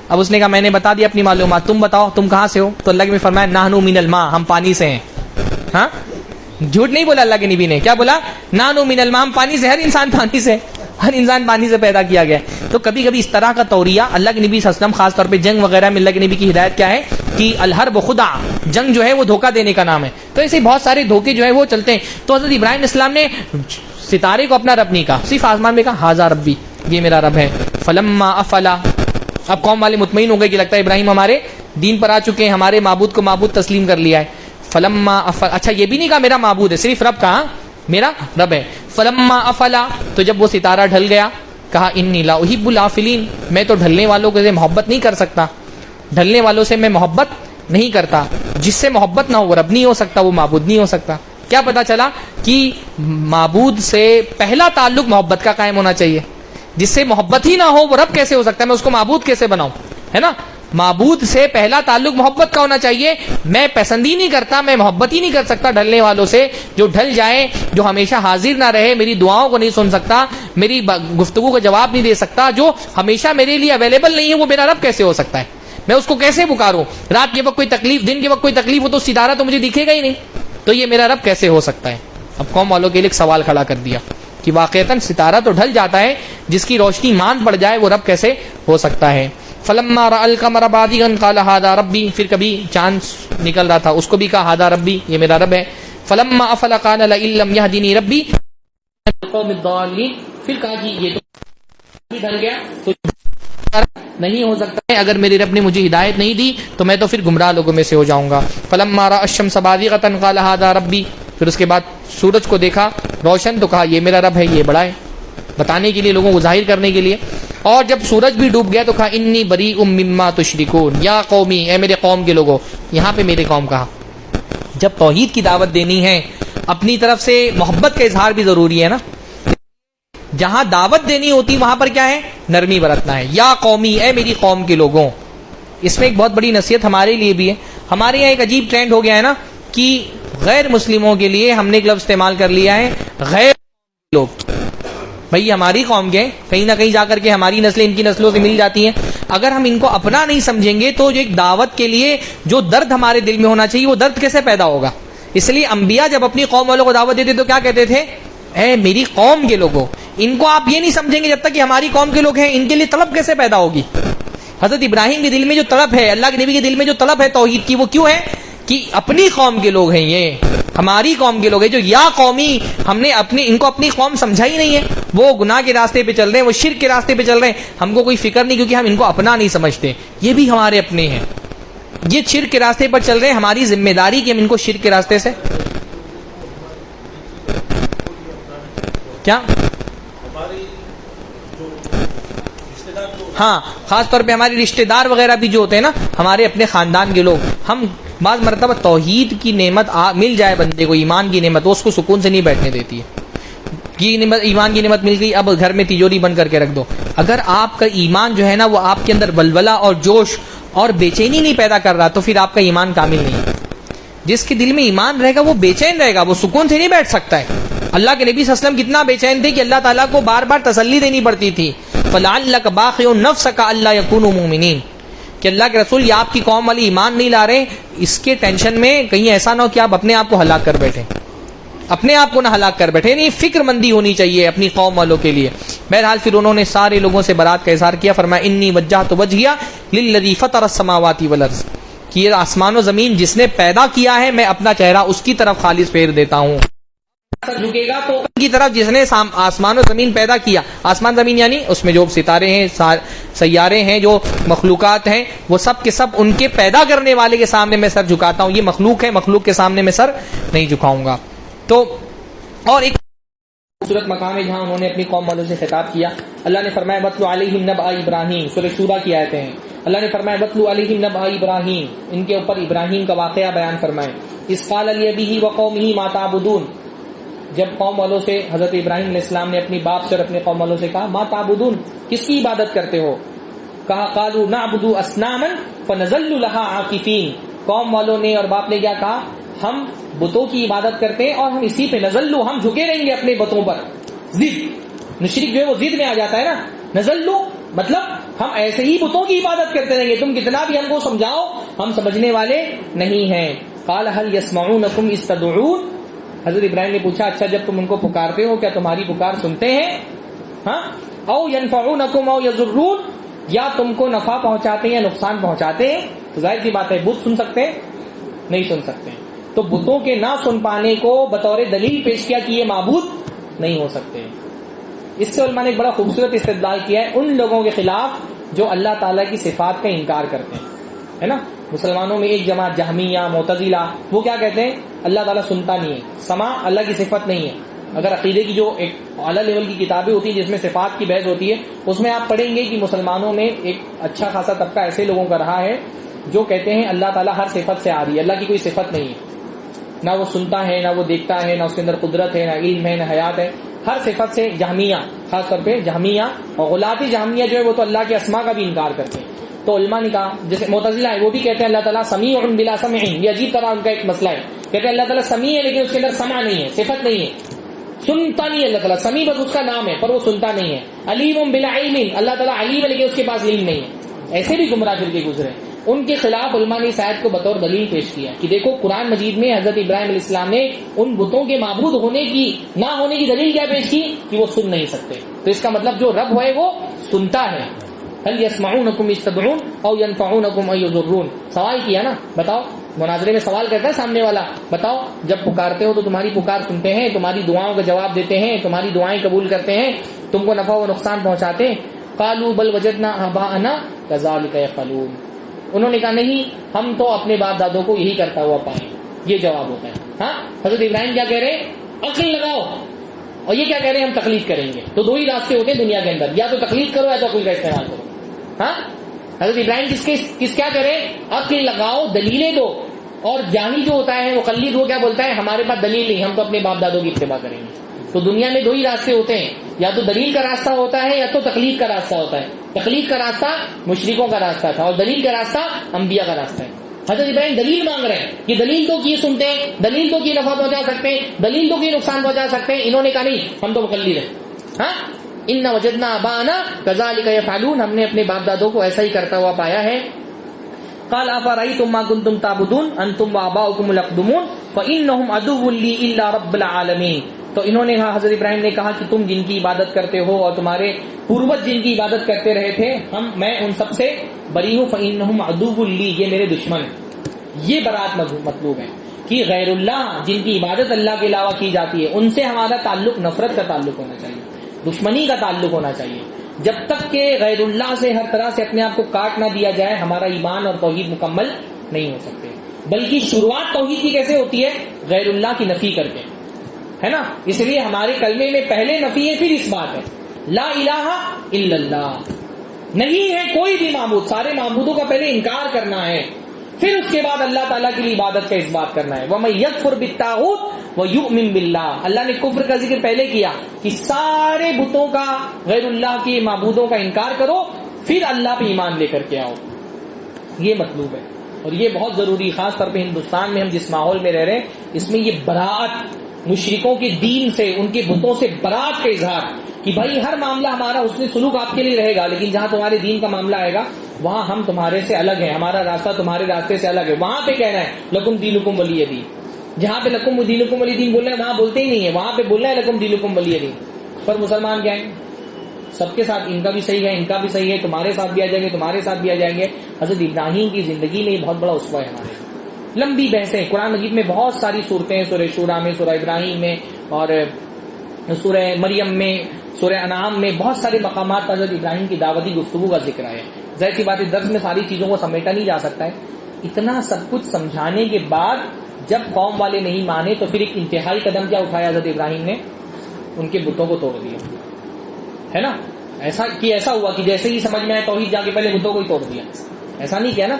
اب اس نے کہا میں نے بتا دیا اپنی معلومات، تم بتاؤ تم کہاں سے ہو؟ تو اللہ نے فرمایا نحنو من الماء، ہم پانی سے ہیں. ہاں جھوٹ نہیں بولا اللہ کے نبی نے. کیا بولا؟ نحنو من الماء، ہم پانی سے. ہر انسان پانی سے، ہر انسان پانی سے پیدا کیا گیا. تو کبھی کبھی اس طرح کا توریہ اللہ کے نبی صلی اللہ علیہ وسلم، خاص طور پہ جنگ وغیرہ میں اللہ کے نبی کی ہدایت کیا ہے کہ الحرب خدع، جنگ جو ہے وہ دھوکہ دینے کا نام ہے. تو ایسے بہت سارے دھوکے جو ہے وہ چلتے ہیں. تو حضرت ابراہیم علیہ السلام نے ستارے کو اپنا رب نہیں کہا، صرف آسمان میں کہا ہاذا ربی، یہ میرا رب ہے. فلما افلا، اب قوم والے مطمئن ہو گئے کہ لگتا ہے ابراہیم ہمارے دین پر آ چکے ہیں، ہمارے معبود کو معبود تسلیم کر لیا ہے. فلما افلا، اچھا یہ بھی نہیں کہا میرا معبود ہے، صرف رب کہا میرا رب ہے. فلما افلا، تو جب وہ ستارہ ڈھل گیا، کہا انی لا احب الافلین، میں تو ڈھلنے والوں سے محبت نہیں کر سکتا، ڈھلنے والوں سے میں محبت نہیں کرتا. جس سے محبت نہ ہو وہ رب نہیں ہو سکتا، وہ معبود نہیں ہو سکتا. کیا پتا چلا کہ معبود سے پہلا تعلق محبت کا قائم ہونا چاہیے. جس سے محبت ہی نہ ہو وہ رب کیسے ہو سکتا ہے؟ میں اس کو معبود کیسے بناؤں، ہے نا؟ معبود سے پہلا تعلق محبت کا ہونا چاہیے. میں پسند ہی نہیں کرتا، میں محبت ہی نہیں کر سکتا ڈھلنے والوں سے. جو ڈھل جائے، جو ہمیشہ حاضر نہ رہے، میری دعاؤں کو نہیں سن سکتا، میری گفتگو کا جواب نہیں دے سکتا، جو ہمیشہ میرے لیے اویلیبل نہیں ہے، وہ میرا رب کیسے ہو سکتا ہے؟ میں اس کو کیسے پکاروں؟ رات کے وقت کوئی تکلیف، دن کے وقت کوئی تکلیف ہو تو ستارہ تو مجھے دکھے گا ہی نہیں. تو یہ میرا رب کیسے ہو سکتا ہے؟ اب قوم والوں کے لیے ایک سوال کھڑا کر دیا کہ واقعتاً ستارہ تو ڈھل جاتا ہے، جس کی روشنی مان پڑ جائے وہ رب کیسے ہو سکتا ہے؟ فلما رأى القمر بازغا قال هذا ربي، پھر کبھی چاند نکل رہا تھا اس کو بھی کہا هذا ربي، یہ میرا رب ہے. فلما افل قال لئن لم يهدني ربي القوم الضالين، پھر کہا کہ یہ تو ڈھل گیا تو نہیں ہو سکتا ہے، اگر میرے رب نے مجھے ہدایت نہیں دی تو میں تو پھر گمراہ لوگوں میں سے ہو جاؤں گا. فلما رأى الشمس بازغة قال هذا ربي، پھر اس کے بعد سورج کو دیکھا روشن تو کہا یہ میرا رب ہے، یہ بڑا ہے، بتانے کے لیے، لوگوں کو ظاہر کرنے کے لیے. اور جب سورج بھی ڈوب گیا تو کہا انی بریء مما تشرکون یا قومی، اے میرے قوم کے لوگوں. یہاں پہ میرے قوم کہا. جب توحید کی دعوت دینی ہے، اپنی طرف سے محبت کا اظہار بھی ضروری ہے نا. جہاں دعوت دینی ہوتی وہاں پر کیا ہے؟ نرمی برتنا ہے. یا قومی، اے میری قوم کے لوگوں. اس میں ایک بہت بڑی نصیحت ہمارے لیے بھی ہے. ہمارے یہاں ایک عجیب ٹرینڈ ہو گیا ہے نا کہ غیر مسلموں کے لیے ہم نے ایک لفظ استعمال کر لیا ہے غیر لوگ. بھئی ہماری قوم کے کہیں نہ کہیں جا کر کے ہماری نسلیں ان کی نسلوں سے مل جاتی ہیں. اگر ہم ان کو اپنا نہیں سمجھیں گے تو جو ایک دعوت کے لیے جو درد ہمارے دل میں ہونا چاہیے وہ درد کیسے پیدا ہوگا؟ اس لیے انبیاء جب اپنی قوم والوں کو دعوت دیتے تو کیا کہتے تھے؟ اے میری قوم کے لوگوں. ان کو آپ یہ نہیں سمجھیں گے جب تک کہ ہماری قوم کے لوگ ہیں، ان کے لیے طلب کیسے پیدا ہوگی؟ حضرت ابراہیم کے دل میں جو طلب ہے، اللہ کے نبی کے دل میں جو طلب ہے توحید کی، وہ کیوں ہے؟ کہ اپنی قوم کے لوگ ہیں، یہ ہماری قوم کے لوگ ہیں، جو یا قومی ہم نے ان کو اپنی قوم سمجھا ہی نہیں ہے، وہ گناہ کے راستے پہ چل رہے ہیں، وہ شرک کے راستے پہ چل رہے ہیں، ہم کو کوئی فکر نہیں کیونکہ ہم ان کو اپنا نہیں سمجھتے، یہ بھی ہمارے اپنے ہیں، یہ شرک کے راستے پر چل رہے ہیں، ہماری ذمہ داری کہ ہم ان کو شرک کے راستے سے کیا، ہاں خاص طور پہ ہمارے رشتہ دار وغیرہ بھی جو ہوتے ہیں نا، ہمارے اپنے خاندان کے لوگ، ہم بعض مرتبہ توحید کی نعمت مل جائے بندے کو، ایمان کی نعمت، وہ اس کو سکون سے نہیں بیٹھنے دیتی ہے، یہ ایمان کی نعمت مل گئی، اب گھر میں تجوری بند کر کے رکھ دو، اگر آپ کا ایمان جو ہے نا وہ آپ کے اندر ولولہ اور جوش اور بے چینی نہیں پیدا کر رہا تو پھر آپ کا ایمان کامل نہیں ہے۔ جس کے دل میں ایمان رہے گا وہ بے چین رہے گا، وہ سکون سے نہیں بیٹھ سکتا ہے۔ اللہ کے نبی صلی اللہ علیہ وسلم کتنا بے چین تھے کہ اللہ تعالیٰ کو بار بار تسلی دینی پڑتی تھی، فَلَعَلَّكَ بَاخِعٌ نَفْسَكَ أَلَّا يَكُونُوا مُؤْمِنِينَ، کہ اللہ کے رسول یہ آپ کی قوم والی ایمان نہیں لا رہے، اس کے ٹینشن میں کہیں ایسا نہ ہو کہ آپ اپنے آپ کو ہلاک کر بیٹھیں، اپنے آپ کو نہ ہلاک کر بیٹھے، نہیں فکر مندی ہونی چاہیے اپنی قوم والوں کے لیے۔ بہرحال پھر انہوں نے سارے لوگوں سے برات کا اظہار کیا، فرمایا انی وجہت وجہیہ للذی فطر السماوات والارض، کہ یہ آسمان و زمین جس نے پیدا کیا ہے میں اپنا چہرہ اس کی طرف خالص پھیر دیتا ہوں، جھکے گا تو کی طرف جس نے آسمان و زمین پیدا کیا، آسمان زمین یعنی اس میں جو ستارے ہیں، سیارے ہیں، جو مخلوقات ہیں، وہ سب کے سب ان کے پیدا کرنے والے کے سامنے میں سر جھکاتا ہوں، یہ مخلوق ہے، مخلوق کے سامنے میں سر نہیں جھکاؤں گا۔ تو اور ایک خوبصورت مقام ہے جہاں انہوں نے اپنی قوم والوں سے خطاب کیا، اللہ نے فرمایا وَاتْلُ عَلَيْهِمْ نَبَأَ ابراہیم، سورہ شورى کی آیتیں ہیں، اللہ نے فرمایا وَاتْلُ عَلَيْهِمْ نَبَأَ ابراہیم، ان کے اوپر ابراہیم کا واقعہ بیان فرمائیں، اذ قَالَ لِأَبِيهِ وَقَوْمِهِ مَا تَعْبُدُونَ، جب قوم والوں سے حضرت ابراہیم علیہ السلام نے اپنی باپ سے اور اپنے قوم والوں سے کہا ما تعبدون، کس کی عبادت کرتے ہو، کہا قالوا نعبد اصناما فنظل لها عاکفین، قوم والوں نے اور باپ نے کیا کہا، ہم بتوں کی عبادت کرتے ہیں اور ہم اسی پہ نزلو، ہم جھکے رہیں گے اپنے بتوں پر، ضد مشرک جو ہے وہ ضد میں آ جاتا ہے نا، نزلو مطلب ہم ایسے ہی بتوں کی عبادت کرتے رہیں گے، تم کتنا بھی ہم کو سمجھاؤ ہم سمجھنے والے نہیں ہیں۔ قال هل يسمعونكم اذ تدعون، حضرت ابراہیم نے پوچھا اچھا جب تم ان کو پکارتے ہو کیا تمہاری پکار سنتے ہیں، ہاں، او ينفعونكم او يضرون، یا تم کو نفع پہنچاتے ہیں یا نقصان پہنچاتے ہیں، تو ظاہر سی بات ہے بت سن سکتے ہیں نہیں سن سکتے، تو بتوں کے نہ سن پانے کو بطور دلیل پیش کیا کہ یہ معبود نہیں ہو سکتے۔ اس سے علماء نے ایک بڑا خوبصورت استدلال کیا ہے ان لوگوں کے خلاف جو اللہ تعالیٰ کی صفات کا انکار کرتے ہیں، ہے نا، مسلمانوں میں ایک جماعت جہمیہ، معتزلہ، وہ کیا کہتے ہیں اللہ تعالیٰ سنتا نہیں ہے، سماع اللہ کی صفت نہیں ہے۔ اگر عقیدے کی جو ایک اعلیٰ لیول کی کتابیں ہوتی ہیں جس میں صفات کی بحث ہوتی ہے، اس میں آپ پڑھیں گے کہ مسلمانوں میں ایک اچھا خاصا طبقہ ایسے لوگوں کا رہا ہے جو کہتے ہیں اللہ تعالیٰ ہر صفت سے آ رہی ہے، اللہ کی کوئی صفت نہیں ہے، نہ وہ سنتا ہے نہ وہ دیکھتا ہے نہ اس کے اندر قدرت ہے نہ علم ہے نہ حیات ہے، ہر صفت سے۔ جہمیہ، خاص طور پہ جہمیہ اور غلاتی جہمیہ جو ہے وہ تو اللہ کے اسماء کا بھی انکار کرتے ہیں۔ تو علماء نے کہا جیسے معتزلہ ہے وہ بھی کہتے ہیں اللہ تعالیٰ سمیع بلا سمع، یہ عجیب طرح ان کا ایک مسئلہ ہے، کہتے ہیں اللہ تعالیٰ سمیع ہے لیکن اس کے اندر سمع نہیں ہے، صفت نہیں ہے، سنتا نہیں ہے اللہ تعالیٰ، سمیع بس اس کا نام ہے پر وہ سنتا نہیں ہے۔ علیم بلا علم، اللہ تعالیٰ علیم ہے لیکن اس کے پاس علم نہیں ہے، ایسے بھی گمراہ فرقے گزرے۔ ان کے خلاف علماء نے اس آیت کو بطور دلیل پیش کیا کہ دیکھو قرآن مجید میں حضرت ابراہیم علیہ السلام نے ان بتوں کے معبود ہونے کی نہ ہونے کی دلیل کیا پیش کی کہ وہ سن نہیں سکتے، تو اس کا مطلب جو رب ہے وہ سنتا ہے۔ هل يسمعونكم اذ تدعون او ينفعونكم او يضرون، سوال کیا نا، بتاؤ، مناظرے میں سوال کرتا ہے سامنے والا، بتاؤ جب پکارتے ہو تو تمہاری پکار سنتے ہیں، تمہاری دعاؤں کا جواب دیتے ہیں، تمہاری دعائیں قبول کرتے ہیں، تم کو نفع و نقصان پہنچاتے ہیں۔ قالوا بل وجدنا آباءنا كذلك يفعلون، انہوں نے کہا نہیں ہم تو اپنے باپ دادوں کو یہی کرتا ہوا پائیں، یہ جواب ہوتا ہے۔ ہاں، حضرت ابراہیم کیا کہہ رہے ہیں، عقل لگاؤ، اور یہ کیا کہہ رہے ہیں ہم تقلید کریں گے۔ تو دو ہی راستے ہوتے ہیں دنیا کے اندر، یا تو تقلید کرو یا تو عقل کا استعمال کرو۔ ہاں، حضرت ابراہیم کس کیا کرے، عقل لگاؤ، دلیلیں دو، اور جاہلی جو ہوتا ہے وہ قلید، وہ کیا بولتا ہے ہمارے پاس دلیل نہیں، ہم تو اپنے باپ دادوں کی اتباع کریں گے۔ تو دنیا میں دو ہی راستے ہوتے ہیں، یا تو دلیل کا راستہ ہوتا ہے یا تو تقلید کا راستہ ہوتا ہے۔ تقلید کا راستہ مشرکوں کا راستہ تھا اور دلیل کا راستہ انبیاء کا راستہ ہے۔ حضرت ابراہیم دلیل مانگ رہے ہیں کہ دلیل تو کی سنتے ہیں، دلیل تو کی نفع پہنچا سکتے ہیں، دلیل تو کی نقصان پہنچا سکتے ہیں، انہوں نے کہا نہیں ہم تو مقلد ہیں۔ ہاں، ان وجدنا آباءنا كذلك يفعلون، ہم نے اپنے باپ دادوں کو ایسا ہی کرتا ہوا پایا ہے۔ قال افرأيتم ما كنتم تعبدون انتم وآباؤكم الاقدمون فإنهم عدو لي الا رب العالمين، تو انہوں نے حضرت ابراہیم نے کہا کہ تم جن کی عبادت کرتے ہو اور تمہارے پوروج جن کی عبادت کرتے رہے تھے، میں ان سب سے بری ہوں، فإنهم عدو لي، یہ میرے دشمن، یہ برات مطلوب ہے کہ غیر اللہ جن کی عبادت اللہ کے علاوہ کی جاتی ہے ان سے ہمارا تعلق نفرت کا تعلق ہونا چاہیے، دشمنی کا تعلق ہونا چاہیے. جب تک کہ غیر اللہ سے ہر طرح سے اپنے آپ کو کاٹ نہ دیا جائے ہمارا ایمان اور توحید مکمل نہیں ہو سکتے. بلکہ شروعات توحید کی کیسے ہوتی ہے؟ غیر اللہ کی نفی کر کے، ہے نا. اس لیے ہمارے کلمے میں پہلے نفی ہے پھر اس بات ہے لا الہ الا اللہ، نہیں ہے کوئی بھی معبود، سارے معبودوں کا پہلے انکار کرنا ہے، پھر اس کے بعد اللہ تعالیٰ کے لیے عبادت کا اس بات کرنا ہے. وَمَن يَكْفُرْ بِالطَّاغُوتِ وَيُؤْمِن بِاللَّهِ، اللہ نے کفر کا ذکر پہلے کیا کہ سارے بتوں کا، غیر اللہ کے معبودوں کا انکار کرو پھر اللہ پہ ایمان لے کر کے آؤ. یہ مطلوب ہے اور یہ بہت ضروری، خاص طور پہ ہندوستان میں ہم جس ماحول میں رہ رہے ہیں اس میں یہ برات، مشرکوں کے دین سے، ان کے بتوں سے برات کا اظہار کہ بھائی ہر معاملہ ہمارا حسن سلوک آپ کے لیے رہے گا، لیکن جہاں تمہارے دین کا معاملہ آئے گا وہاں ہم تمہارے سے الگ ہیں، ہمارا راستہ تمہارے راستے سے الگ ہے. وہاں پہ کہنا ہے لکم دینکم ولی دین، جہاں پہ لکم دینکم ولی دین بول رہے ہیں وہاں بولتے ہی نہیں ہے، وہاں پہ بولنا ہے لکم دینکم ولی دین. پر مسلمان کیا ہیں؟ سب کے ساتھ ان کا بھی صحیح ہے، ان کا بھی صحیح ہے، تمہارے ساتھ بھی آ جائیں گے، تمہارے ساتھ بھی آ جائیں گے. حضرت ابراہیم کی زندگی میں یہ بہت بڑا اسوہ ہے ہمارے. لمبی بحثیں قرآن مجید میں بہت ساری صورتیں، سورہ شورا میں، سورہ ابراہیم میں اور سورہ مریم میں، سورہ انعام میں بہت سارے مقامات پر حضرت ابراہیم کی دعوتی گفتگو کا ذکر ہے. ظاہر سی بات ہے درس میں ساری چیزوں کو سمیٹا نہیں جا سکتا ہے. اتنا سب کچھ سمجھانے کے بعد جب قوم والے نہیں مانے تو پھر ایک انتہائی قدم کیا اٹھایا حضرت ابراہیم نے؟ ان کے بتوں کو توڑ دیا، ہے نا. ایسا ہوا کہ جیسے ہی سمجھ میں آیا توحید جا کے پہلے بتوں کو ہی توڑ دیا. ایسا نہیں کیا نا.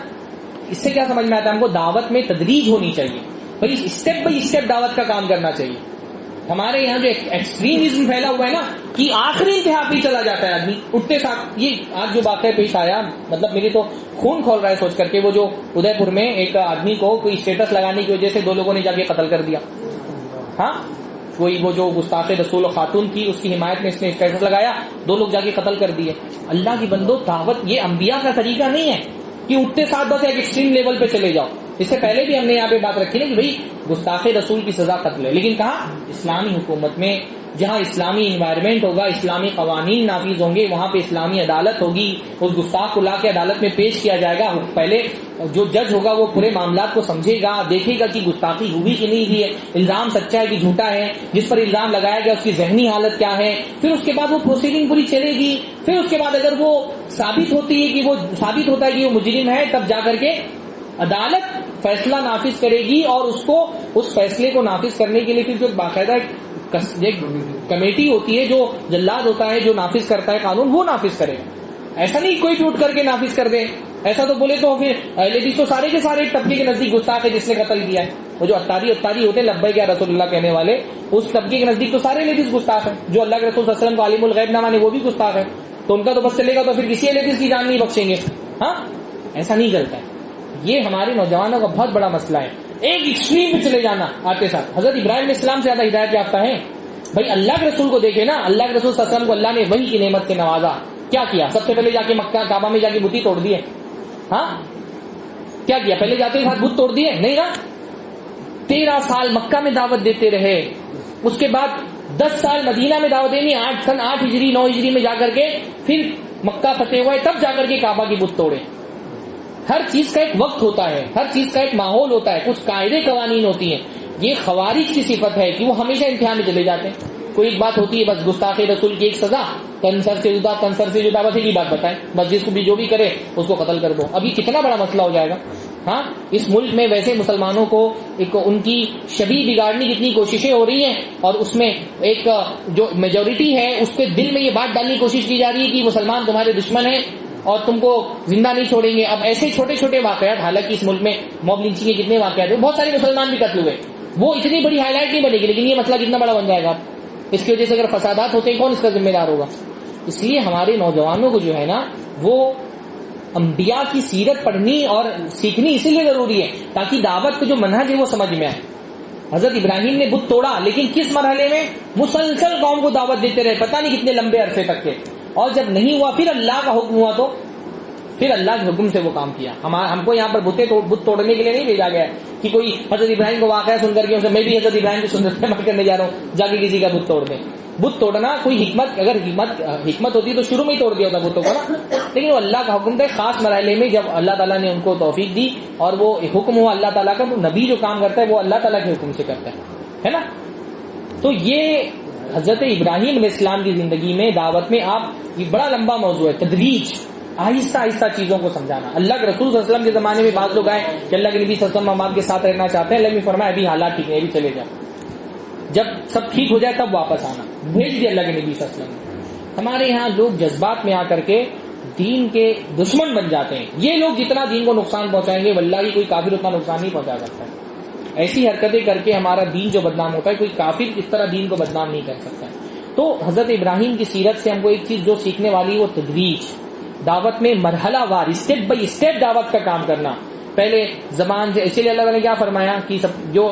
اس سے کیا سمجھ میں آتا ہے؟ ہم کو دعوت میں تدریج ہونی چاہیے، بھائی اسٹیپ بائی اسٹیپ دعوت کا کام کرنا چاہیے. ہمارے یہاں جو ایکسٹریمزم پھیلا ہوا ہے نا کہ آخری انتہا پہ چلا جاتا ہے آدمی اٹھتے ساتھ. یہ آج جو واقعہ پیش آیا مطلب میرے تو خون کھول رہا ہے سوچ کر کے. وہ جو ادے پور میں ایک آدمی کو کوئی اسٹیٹس لگانے کی وجہ سے 2 لوگوں نے جا کے قتل کر دیا. ہاں کوئی وہ جو گستاخ رسول و خاتون کی اس کی حمایت میں اس نے اسٹیٹس لگایا، 2 لوگ جا کے قتل کر دیے. اللہ کی بندو دعوت یہ انبیاء کا طریقہ نہیں ہے کہ اٹھتے ساتھ بس ایک ایکسٹریم لیول پہ چلے جاؤ. اس سے پہلے بھی ہم نے یہاں پہ بات رکھی نا کہ بھئی گستاخ رسول کی سزا قتل ہے، لیکن کہا اسلامی حکومت میں جہاں اسلامی انوائرمنٹ ہوگا، اسلامی قوانین نافذ ہوں گے، وہاں پہ اسلامی عدالت ہوگی. اس گستاخ کو لا کے عدالت میں پیش کیا جائے گا. پہلے جو جج ہوگا وہ پورے معاملات کو سمجھے گا، دیکھے گا کہ گستاخی ہوئی کہ نہیں ہوئی ہے، الزام سچا ہے کہ جھوٹا ہے، جس پر الزام لگایا گیا اس کی ذہنی حالت کیا ہے. پھر اس کے بعد وہ پروسیڈنگ پوری چلے گی. پھر اس کے بعد اگر وہ ثابت ہوتی ہے کہ وہ ثابت ہوتا ہے کہ وہ مجرم ہے، تب جا کر کے عدالت فیصلہ نافذ کرے گی اور اس کو اس فیصلے کو نافذ کرنے کے لیے پھر جو باقاعدہ ایک کمیٹی ہوتی ہے، جو جلاد ہوتا ہے جو نافذ کرتا ہے قانون، وہ نافذ کرے. ایسا نہیں کوئی ٹوٹ کر کے نافذ کر دے. ایسا تو بولے تو پھر اہل حدیث تو سارے کے سارے طبقے کے نزدیک گستاخ ہے جس نے قتل کیا ہے. وہ جو اتاری ہوتے ہیں لبیک یا رسول اللہ کہنے والے، اس طبقے کے نزدیک تو سارے اہل حدیث گستاخ ہیں. جو اللہ کے رسول صلی اللہ علیہ وسلم کو عالم الغیب نہ مانے وہ بھی گستاخ ہے. تو ان کا تو بس چلے گا تو پھر کسی اہل حدیث کی جان نہیں بخشیں گے. ہاں ایسا نہیں چلتا ہے. یہ ہمارے نوجوانوں کا بہت بڑا مسئلہ ہے، ایک ایکسٹریم پہ چلے جانا آتے ساتھ. حضرت ابراہیم علیہ السلام سے زیادہ ہدایت یافتہ ہیں. بھائی اللہ کے رسول کو دیکھے نا، اللہ کے رسول صلی اللہ علیہ وسلم کو اللہ نے وحی کی نعمت سے نوازا. کیا کیا؟ سب سے پہلے جا کے مکہ کعبہ میں جا کے بتی توڑ دیے. ہاں کیا کیا؟ پہلے جاتے ہی بت توڑ دیے؟ نہیں نا. 13 سال مکہ میں دعوت دیتے رہے. اس کے بعد 10 سال مدینہ میں دعوت دینی، 8 ہجری 9 ہجری میں جا کر کے پھر مکہ فتح ہوئے، تب جا کر کے کعبہ کی بت توڑے. ہر چیز کا ایک وقت ہوتا ہے، ہر چیز کا ایک ماحول ہوتا ہے، کچھ قاعدے قوانین ہوتی ہیں. یہ خوارج کی صفت ہے کہ وہ ہمیشہ امتحان میں چلے جاتے ہیں. کوئی ایک بات ہوتی ہے بس گستاخ رسول کی ایک سزا، تنسر سے جدا، بس ایک بات بتائیں، بس جس کو بھی جو بھی کرے اس کو قتل کر دو. ابھی کتنا بڑا مسئلہ ہو جائے گا. ہاں اس ملک میں ویسے مسلمانوں کو ایک ان کی شبیہ بگاڑنے کی اتنی کوششیں ہو رہی ہیں، اور اس میں ایک جو میجورٹی ہے اس کے دل میں یہ بات ڈالنے کی کوشش کی جا رہی ہے کہ مسلمان تمہارے دشمن ہیں اور تم کو زندہ نہیں چھوڑیں گے. اب ایسے چھوٹے چھوٹے واقعات، حالانکہ اس ملک میں موب لنچنگ کے کتنے واقعات ہیں، بہت سارے مسلمان بھی قتل ہوئے، وہ اتنی بڑی ہائی لائٹ نہیں بنے گی، لیکن یہ مسئلہ کتنا بڑا بن جائے گا. اس کی وجہ سے اگر فسادات ہوتے ہیں کون اس کا ذمہ دار ہوگا. اس لیے ہمارے نوجوانوں کو جو ہے نا وہ انبیاء کی سیرت پڑھنی اور سیکھنی اسی لیے ضروری ہے تاکہ دعوت کا جو منہج ہے وہ سمجھ میں آئے. حضرت ابراہیم نے بت توڑا، لیکن کس مرحلے میں؟ مسلسل قوم کو دعوت دیتے رہے، پتہ نہیں کتنے لمبے عرصے تک کے. اور جب نہیں ہوا پھر اللہ کا حکم ہوا تو پھر اللہ کے حکم سے وہ کام کیا. ہم کو یہاں پر بت توڑنے کے لیے نہیں بھیجا گیا کہ کوئی حضرت ابراہیم کو واقعہ سن کر کے میں بھی حضرت ابراہیم کی سنت عمل کرنے جا رہا ہوں، جا کے کسی کا بت توڑ دیں. بت توڑنا کوئی حکمت، اگر حکمت ہوتی تو شروع میں ہی توڑ دیا ہوتا بتوں کو نا. لیکن وہ اللہ کا حکم تھا خاص مرحلے میں جب اللہ تعالیٰ نے ان کو توفیق دی اور وہ حکم ہوا اللہ تعالیٰ کا، تو نبی جو کام کرتا ہے وہ اللہ تعالیٰ کے حکم سے کرتا ہے نا. تو یہ حضرت ابراہیم علیہ السلام کی زندگی میں دعوت میں آپ یہ بڑا لمبا موضوع ہے، تدریج، آہستہ آہستہ چیزوں کو سمجھانا. اللہ کے رسول صلی اللہ علیہ وسلم کے زمانے میں بعض لوگ آئے کہ اللہ کے نبی صلی اللہ علیہ وسلم ہم آپ کے ساتھ رہنا چاہتے ہیں، اللہ نے فرمایا ابھی حالات ٹھیک نہیں، ابھی چلے جاؤ، جب سب ٹھیک ہو جائے تب واپس آنا. بھیج دیا اللہ کے نبی صلی اللہ علیہ وسلم. ہمارے یہاں لوگ جذبات میں آ کر کے دین کے دشمن بن جاتے ہیں. یہ لوگ جتنا دین کو نقصان پہنچائیں گے واللہ کوئی کافر اتنا نقصان نہیں پہنچا سکتا ہے. ایسی حرکتیں کر کے ہمارا دین جو بدنام ہوتا ہے، کوئی کافر اس طرح دین کو بدنام نہیں کر سکتا. تو حضرت ابراہیم کی سیرت سے ہم کو ایک چیز جو سیکھنے والی ہے وہ تدریج، دعوت میں مرحلہ وار اسٹیپ بائی اسٹیپ دعوت کا کام کرنا. پہلے زبان سے، اسی لیے اللہ نے کیا فرمایا کہ سب جو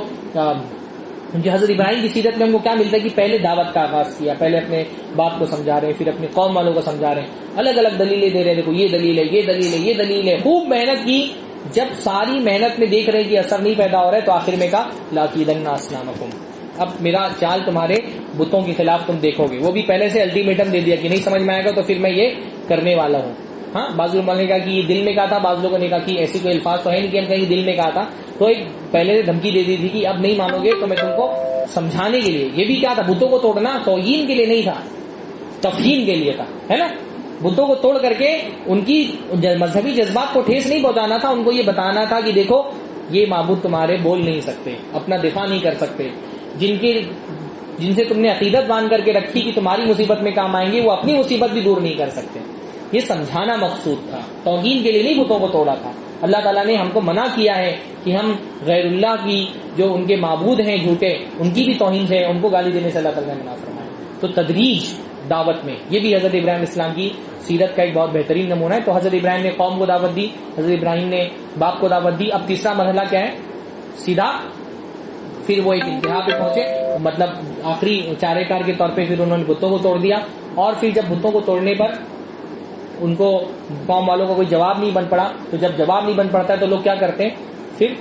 حضرت ابراہیم کی سیرت میں ہم کو کیا ملتا ہے کہ پہلے دعوت کا آغاز کیا، پہلے اپنے باپ کو سمجھا رہے ہیں، پھر اپنی قوم والوں کو سمجھا رہے ہیں، الگ الگ دلیلیں دے رہے ہیں، دیکھو یہ دلیل ہے، یہ دلیل ہے، یہ دلیل ہے. خوب محنت کی. جب ساری محنت میں دیکھ رہے ہیں کہ اثر نہیں پیدا ہو رہا ہے تو آخر میں کہا لاقیدن اسنامکم، اب میرا چال تمہارے بتوں کے خلاف تم دیکھو گے. وہ بھی پہلے سے الٹیمیٹم دے دیا کہ نہیں سمجھ میں آئے گا تو پھر میں یہ کرنے والا ہوں. ہاں بعض لوگوں نے کہا کہ یہ دل میں کہا تھا، بعض لوگوں نے کہا کہ ایسی کوئی الفاظ تو ہے نہیں کہ ہم کہیں دل میں کہا تھا. تو ایک پہلے سے دھمکی دے دی تھی کہ اب نہیں مانو گے تو میں تم کو سمجھانے کے لیے. یہ بھی کیا تھا، بتوں کو توڑنا توہین کے لیے نہیں تھا، تفہیم کے لیے تھا، ہے نا. بتوں کو توڑ کر کے ان کی مذہبی جذبات کو ٹھیس نہیں پہنچانا تھا، ان کو یہ بتانا تھا کہ دیکھو یہ معبود تمہارے بول نہیں سکتے، اپنا دفاع نہیں کر سکتے، جن سے تم نے عقیدت باندھ کر کے رکھی کہ تمہاری مصیبت میں کام آئیں گے، وہ اپنی مصیبت بھی دور نہیں کر سکتے. یہ سمجھانا مقصود تھا، توہین کے لیے نہیں بتوں کو توڑا تھا. اللہ تعالیٰ نے ہم کو منع کیا ہے کہ ہم غیر اللہ کی جو ان کے معبود ہیں جھوٹے، ان کی بھی توہین سے ان کو گالی دینے سے اللہ تعالیٰ نے منع فرمایا. تو تدریج دعوت میں یہ بھی حضرت ابراہیم اسلام کی سیرت کا ایک بہت بہترین نمونہ ہے. تو حضرت ابراہیم نے قوم کو دعوت دی، حضرت ابراہیم نے باپ کو دعوت دی. اب تیسرا مرحلہ کیا ہے، سیدھا پھر وہ ایک انتہا پہ پہنچے، مطلب آخری چارے کار کے طور پہ پھر انہوں نے بتوں کو توڑ دیا. اور پھر جب بتوں کو توڑنے پر ان کو قوم والوں کو کوئی جواب نہیں بن پڑا، تو جب جواب نہیں بن پڑتا ہے تو لوگ کیا کرتے ہیں، پھر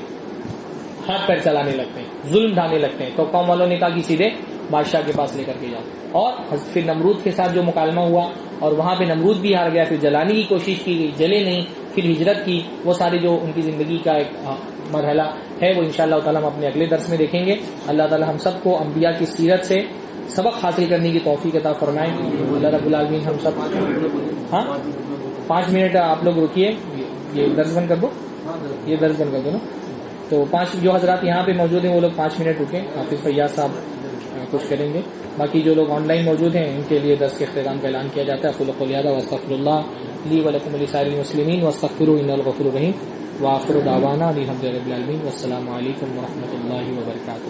ہاتھ پیر چلانے لگتے ہیں، ظلم ڈھانے لگتے ہیں. تو قوم والوں نے کہا کہ سیدھے بادشاہ کے پاس لے کر کے جاؤ. اور پھر نمرود کے ساتھ جو مکالمہ ہوا اور وہاں پہ نمرود بھی ہار گیا، پھر جلانے کی کوشش کی گئی، جلے نہیں، پھر ہجرت کی. وہ ساری جو ان کی زندگی کا ایک مرحلہ ہے وہ انشاءاللہ تعالی ہم اپنے اگلے درس میں دیکھیں گے. اللہ تعالی ہم سب کو انبیاء کی سیرت سے سبق حاصل کرنے کی توفیق عطا فرمائیں. اللہ رب العالمین ہم سب. ہاں 5 منٹ آپ لوگ رکیے، یہ درس بند کر دو، یہ درس بند کر دو نا. تو 5 جو حضرات یہاں پہ موجود ہیں وہ لوگ 5 منٹ رکیں. حافظ فیاض صاحب کچھ کریں گے، باقی جو لوگ آن لائن موجود ہیں ان کے لیے درس کے اختتام کا اعلان کیا جاتا ہے. اقول قولی ھذا واستغفر اللہ لی ولکم ولسائر المسلمین واستغفروہ انہ الغفور الرحیم. وآخر دعوانا الحمد للہ رب العالمین والسلام علیکم ورحمۃ اللہ وبرکاتہ.